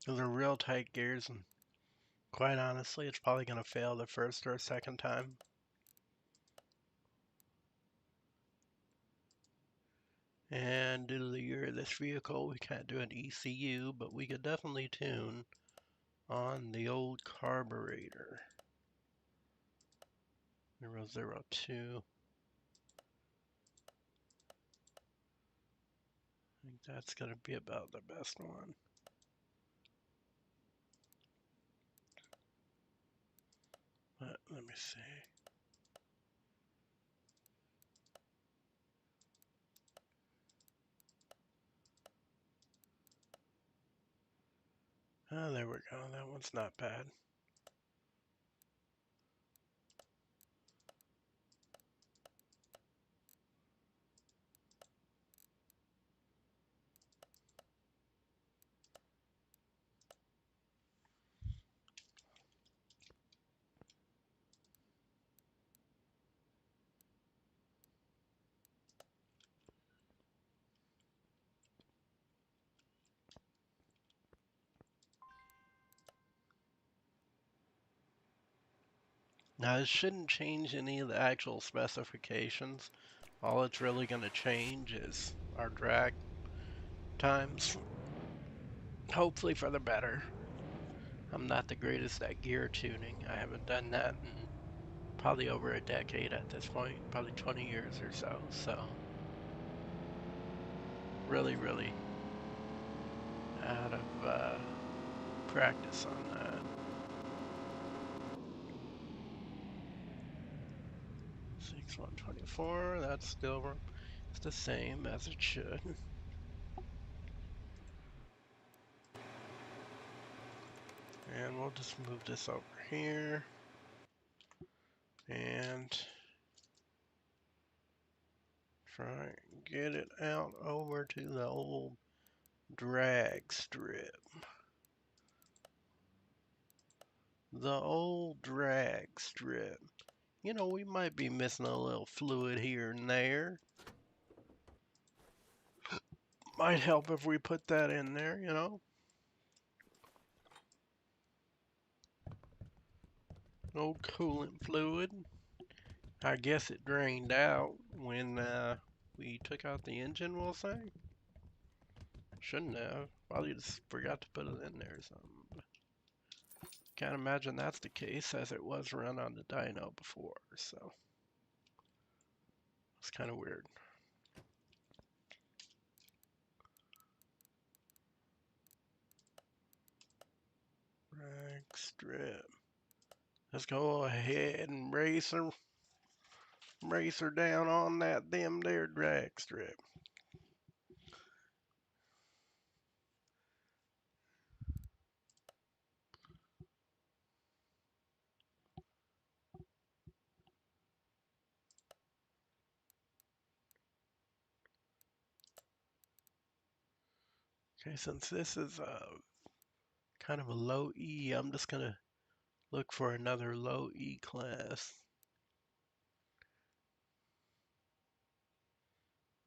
Those are real tight gears, and quite honestly, it's probably going to fail the first or second time. And due to the year of this vehicle, we can't do an ECU, but we could definitely tune on the old carburetor. 002. I think that's going to be about the best one. But let me see. Oh, there we go. That one's not bad. Now, this shouldn't change any of the actual specifications. All it's really going to change is our drag times, hopefully for the better. I'm not the greatest at gear tuning. I haven't done that in probably over a decade at this point, probably 20 years or so. So, really, really out of practice on that. 6124, that's still it's the same as it should. And we'll just move this over here and try and get it out over to the old drag strip. The old drag strip. You know, we might be missing a little fluid here and there. Might help if we put that in there, you know. Old coolant fluid. I guess it drained out when we took out the engine, we'll say. Shouldn't have. Probably just forgot to put it in there or something. Can't imagine that's the case, as it was run on the dyno before, so it's kind of weird. Drag strip. Let's go ahead and race her down on that them there drag strip. Okay, since this is kind of a low E, I'm just gonna look for another low E class.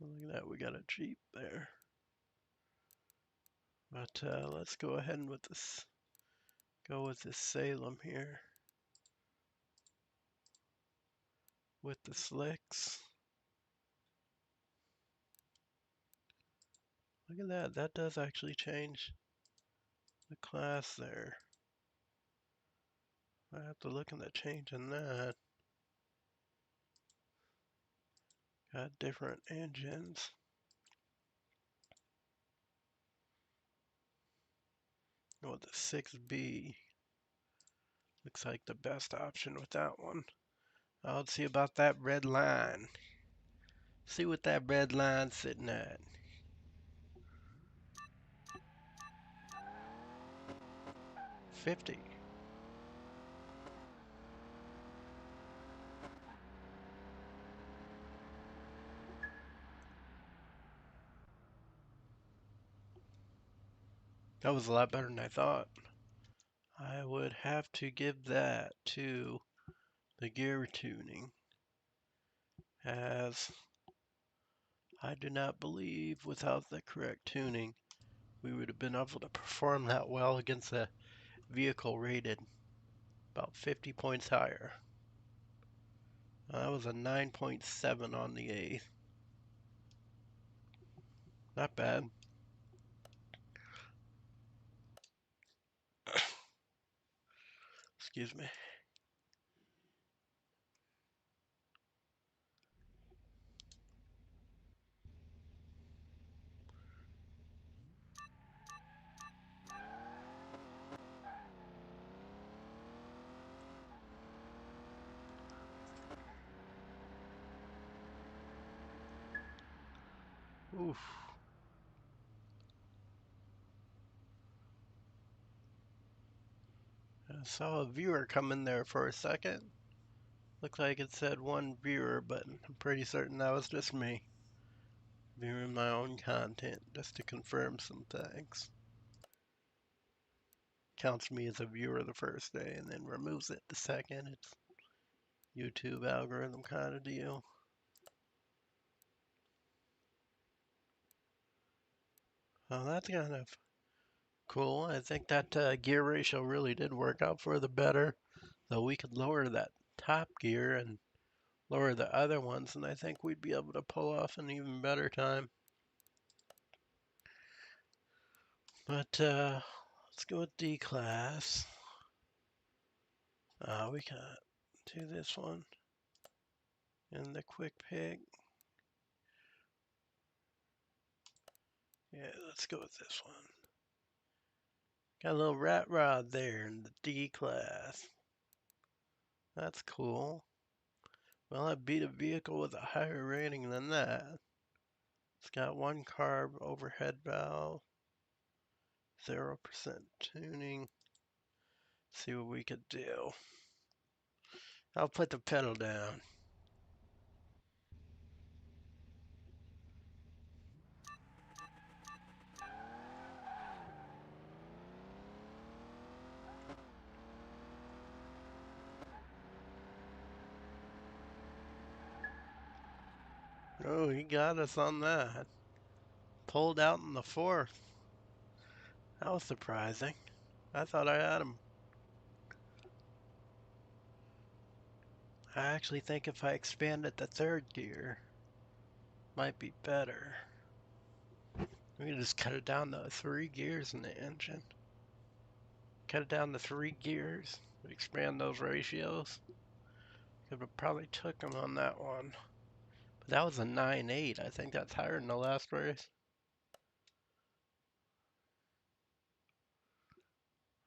Look at that, we got a Jeep there. But let's go ahead and go with this Salem here. With the slicks. Look at that, that does actually change the class there. I have to look into changing that. Got different engines. Go with the 6B. Looks like the best option with that one. Let's see about that red line. See what that red line's sitting at. 50. That was a lot better than I thought. I would have to give that to the gear tuning, as I do not believe without the correct tuning we would have been able to perform that well against a vehicle rated about 50 points higher. That was a 9.7 on the 8th. Not bad. Excuse me. Oof. I saw a viewer come in there for a second. Looked like it said one viewer, but I'm pretty certain that was just me. Viewing my own content just to confirm some things. Counts me as a viewer the first day and then removes it the second. It's YouTube algorithm kind of deal. Well, that's kind of cool. I think that gear ratio really did work out for the better. Though we could lower that top gear and lower the other ones, and I think we'd be able to pull off an even better time. But let's go with D class. We can do this one in the quick pick. Yeah, let's go with this one. Got a little rat rod there in the D class. That's cool. Well, I beat a vehicle with a higher rating than that. It's got 1 carb overhead valve, 0% tuning. See what we could do. I'll put the pedal down. Oh, he got us on that. Pulled out in the 4th. That was surprising. I thought I had him. I actually think if I expanded the 3rd gear, might be better. We can just cut it down to 3 gears in the engine. Cut it down to 3 gears. Expand those ratios. Could have probably took him on that one. But that was a 9.8. I think that's higher than the last race.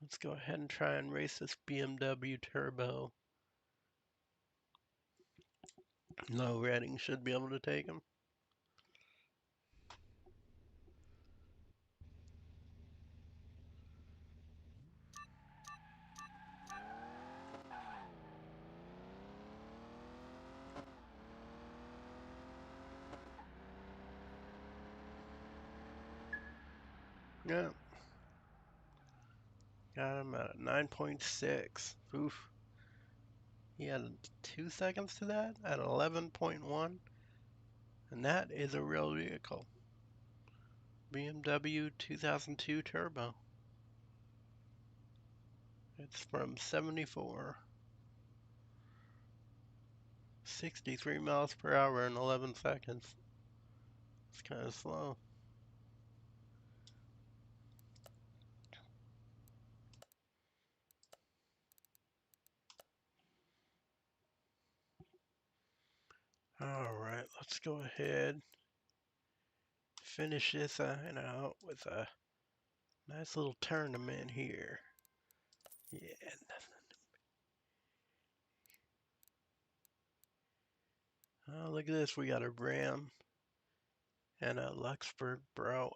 Let's go ahead and try and race this BMW Turbo. Low rating should be able to take him. Yeah. Got him at a 9.6. Oof. He had 2 seconds to that at 11.1. And that is a real vehicle. BMW 2002 Turbo. It's from 74. 63 miles per hour in 11 seconds. It's kind of slow. Alright, let's go ahead. Finish this out with a nice little tournament here. Yeah. Oh, look at this. We got a Ram and a Luxembourg Broen.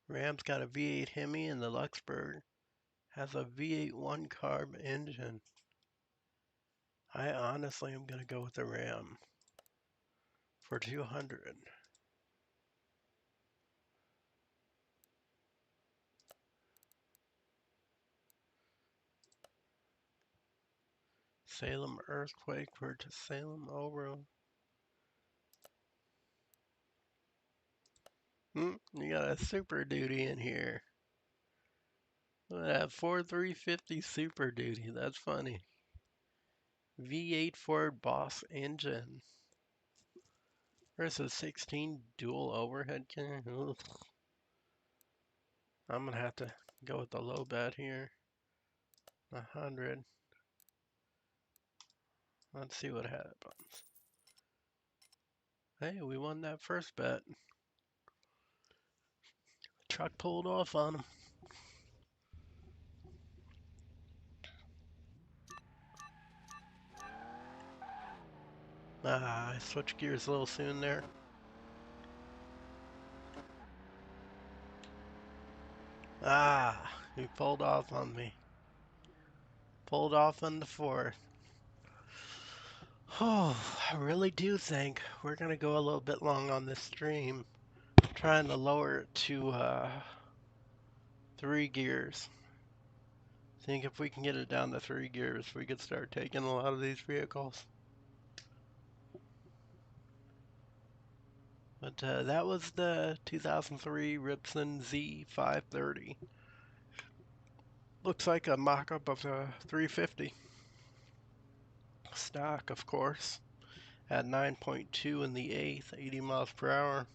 Ram's got a V8 Hemi and the Luxembourg has a V8 1 carb engine. I honestly am going to go with the Ram for 200. Salem Earthquake versus Salem Oro. You got a Super Duty in here. That 4350 Super Duty. That's funny. V8 Ford Boss engine versus 16 dual overhead can. Ugh. I'm gonna have to go with the low bet here. 100. Let's see what happens. Hey, we won that first bet. Truck pulled off on him. Ah, I switched gears a little soon there. Ah, he pulled off on me. Pulled off on the fourth. Oh, I really do think we're gonna go a little bit long on this stream. Trying to lower it to 3 gears. Think if we can get it down to 3 gears, we could start taking a lot of these vehicles. But that was the 2003 Ripson Z530. Looks like a mock-up of the 350. Stock, of course, at 9.2 in the eighth, 80 miles per hour.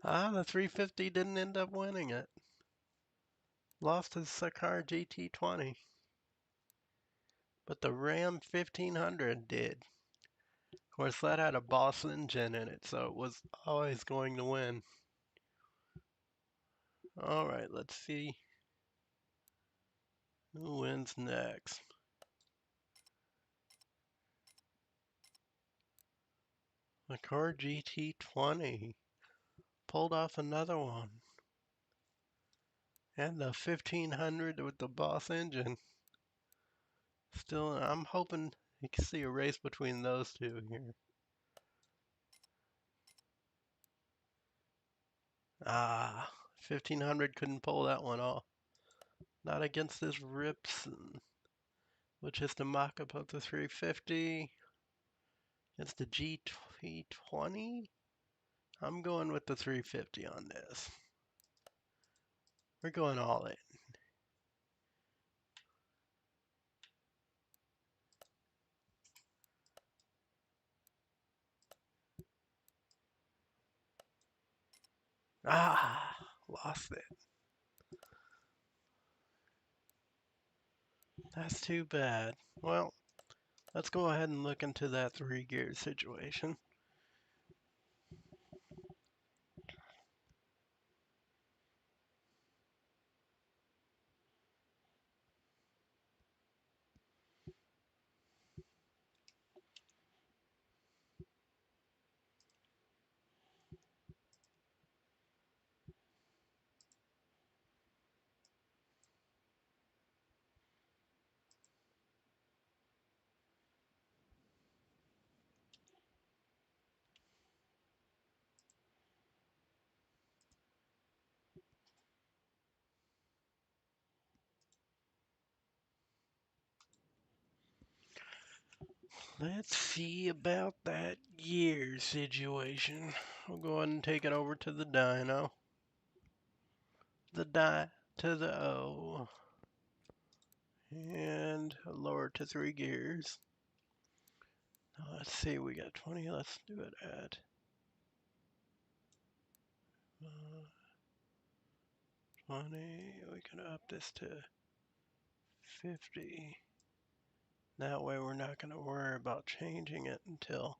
Ah, the 350 didn't end up winning it. Lost his Sakar GT20. But the Ram 1500 did. Of course, that had a Boss engine in it, so it was always going to win. Alright, let's see who wins next. The Car GT20 pulled off another one. And the 1500 with the Boss engine. Still, I'm hoping you can see a race between those two here. Ah, 1500 couldn't pull that one off. Not against this Ripson, which is the mock-up of the 350. Against the GT20. I'm going with the 350 on this. We're going all in. Ah, lost it. That's too bad. Well, let's go ahead and look into that 3-gear situation. Let's see about that gear situation. We'll go ahead and take it over to the dyno. The die to the O. And lower to 3 gears. Now let's see, we got 20. Let's do it at 20. We can up this to 50. That way we're not going to worry about changing it until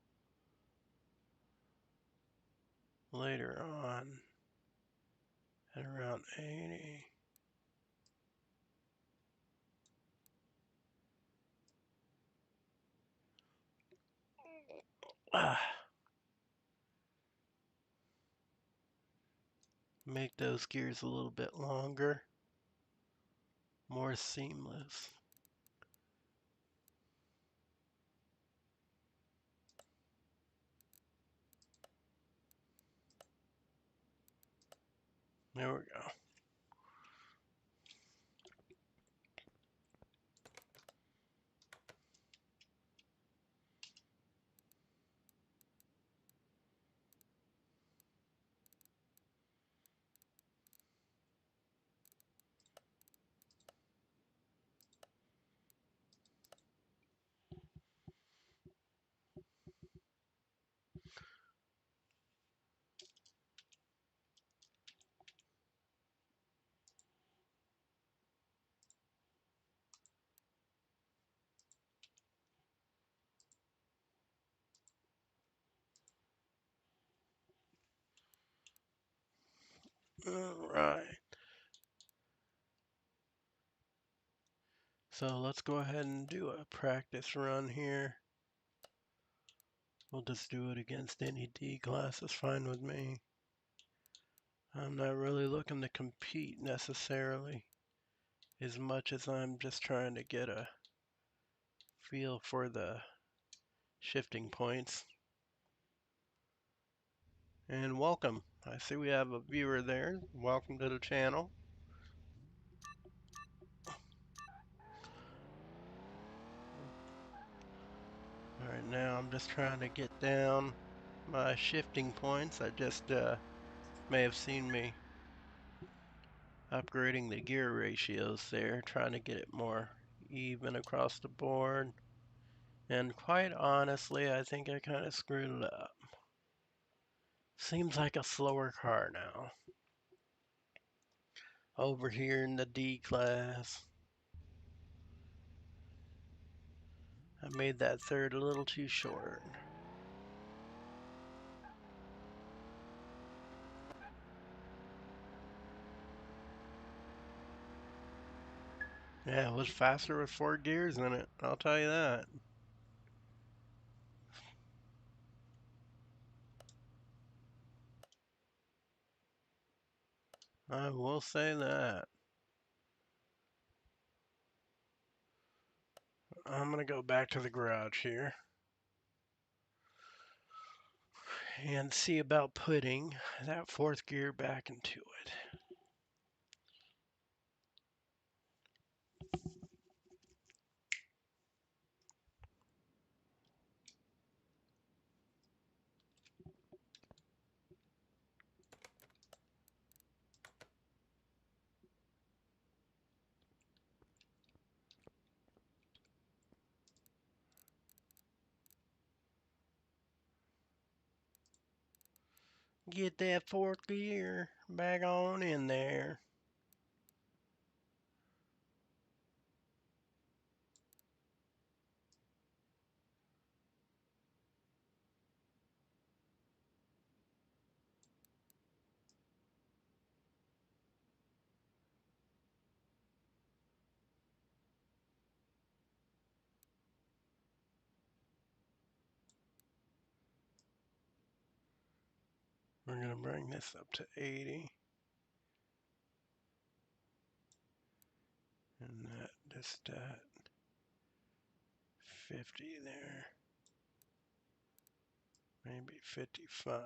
later on at around 80. Make those gears a little bit longer, more seamless. There we go. Alright. So let's go ahead and do a practice run here. We'll just do it against any D class, is fine with me. I'm not really looking to compete necessarily as much as I'm just trying to get a feel for the shifting points. And welcome. I see we have a viewer there. Welcome to the channel. Alright, now I'm just trying to get down my shifting points. I just may have seen me upgrading the gear ratios there, trying to get it more even across the board. And quite honestly, I think I kind of screwed it up. Seems like a slower car now. Over here in the D class. I made that third a little too short. Yeah, it was faster with 4 gears in it, I'll tell you that. I will say that. I'm gonna go back to the garage here and see about putting that 4th gear back into it. Get that 4th gear back on in there. We're gonna bring this up to 80. And that just at 50 there. Maybe 55.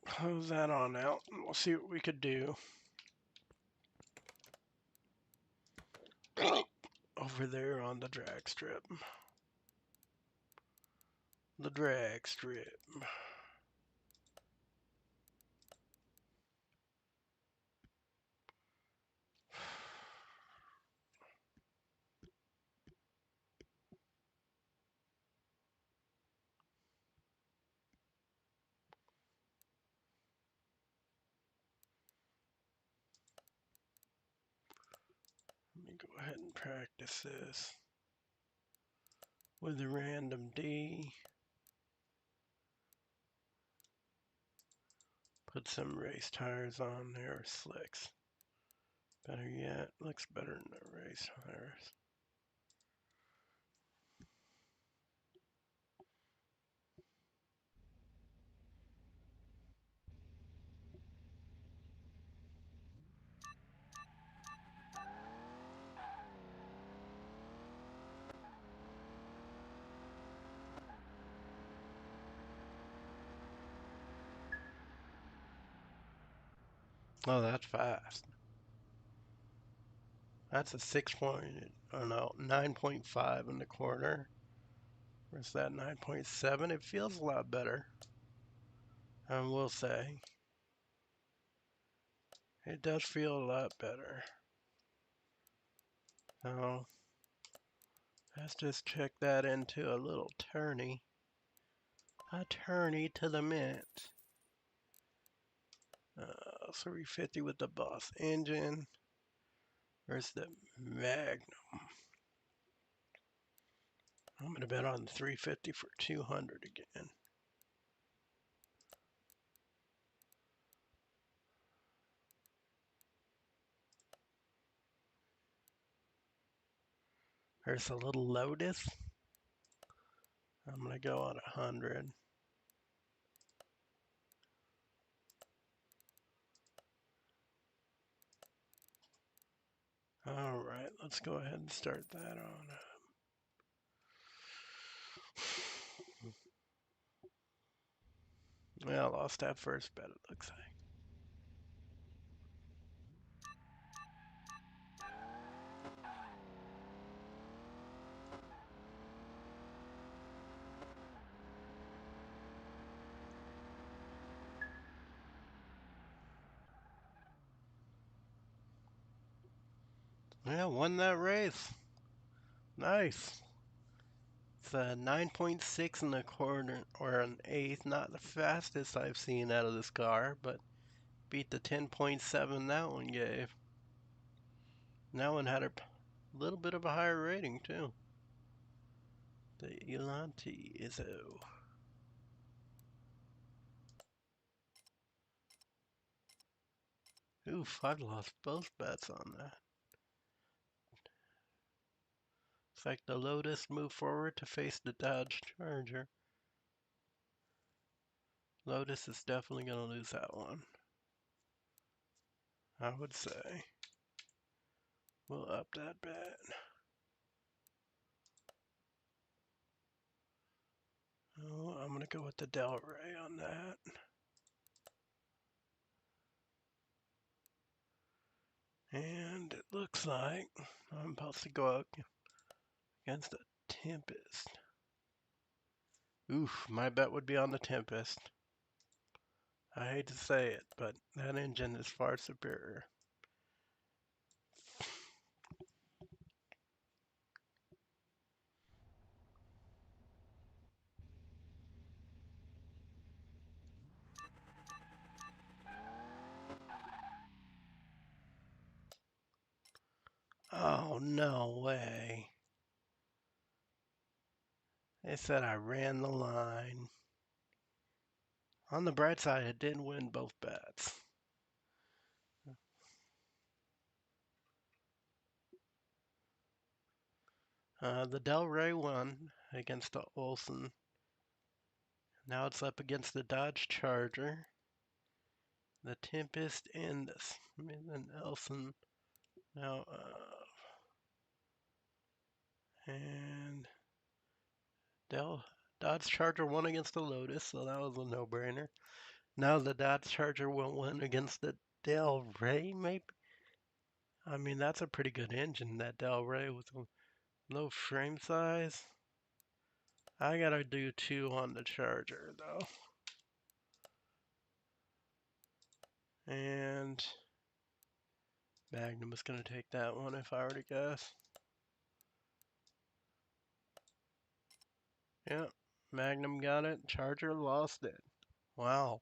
Close that on out and we'll see what we could do. Over there on the drag strip. The drag strip. Let me go ahead and practice this with a random D. Put some race tires on there, or slicks. Better yet, looks better than the race tires. Oh, that's fast. That's a 6 point, oh no, 9.5 in the corner. Where's that 9.7? It feels a lot better. I will say. It does feel a lot better. So, let's just check that into a little tourney. A tourney to the mint. 350 with the Boss engine. Where's the Magnum? I'm going to bet on 350 for 200 again. There's a little Lotus. I'm going to go on 100. All right, let's go ahead and start that on. Well, I lost that first bet, it looks like. Yeah, won that race. Nice. It's a 9.6 and a quarter, or an eighth. Not the fastest I've seen out of this car, but beat the 10.7 that one gave. That one had a little bit of a higher rating, too. The Elanti Izzo. Oof, I've lost both bets on that. Looks like the Lotus moved forward to face the Dodge Charger. Lotus is definitely going to lose that one, I would say. We'll up that bet. Oh, I'm going to go with the Del Rey on that. And it looks like I'm about to go up against the Tempest. Oof, my bet would be on the Tempest. I hate to say it, but that engine is far superior. Oh, no way. They said I ran the line. On the bright side, I did win both bets. The Del Rey won against the Olson. Now it's up against the Dodge Charger, the Tempest, and the Smith and Elson. Now, and Dodge Charger won against the Lotus, so that was a no-brainer. Now the Dodge Charger will win against the Del Rey, maybe? I mean, that's a pretty good engine, that Del Rey with a low frame size. I gotta do 2 on the Charger, though. And Magnum is gonna take that one, if I were to guess. Yep, Magnum got it, Charger lost it. Wow.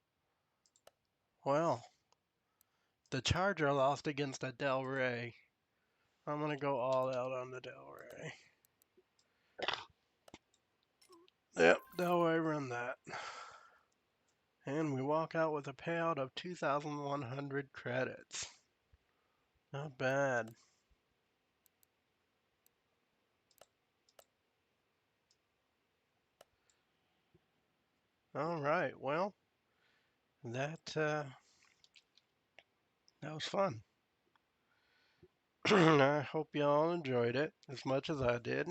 Well, the Charger lost against a Del Rey. I'm going to go all out on the Del Rey. Yep, Del Rey run that. And we walk out with a payout of 2,100 credits. Not bad. All right, well, that was fun. I hope you all enjoyed it as much as I did.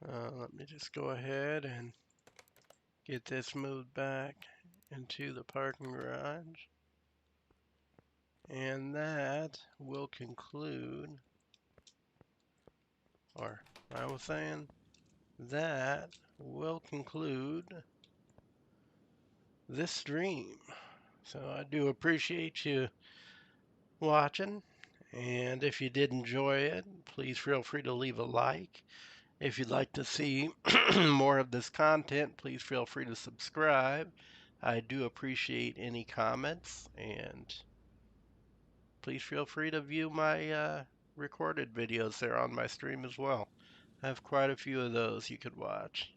Let me just go ahead and get this moved back into the parking garage. And that will conclude, or I was saying, that will conclude this stream. So I do appreciate you watching, and if you did enjoy it, please feel free to leave a like. If you'd like to see more of this content, please feel free to subscribe. I do appreciate any comments, and please feel free to view my recorded videos there on my stream as well. I have quite a few of those you could watch.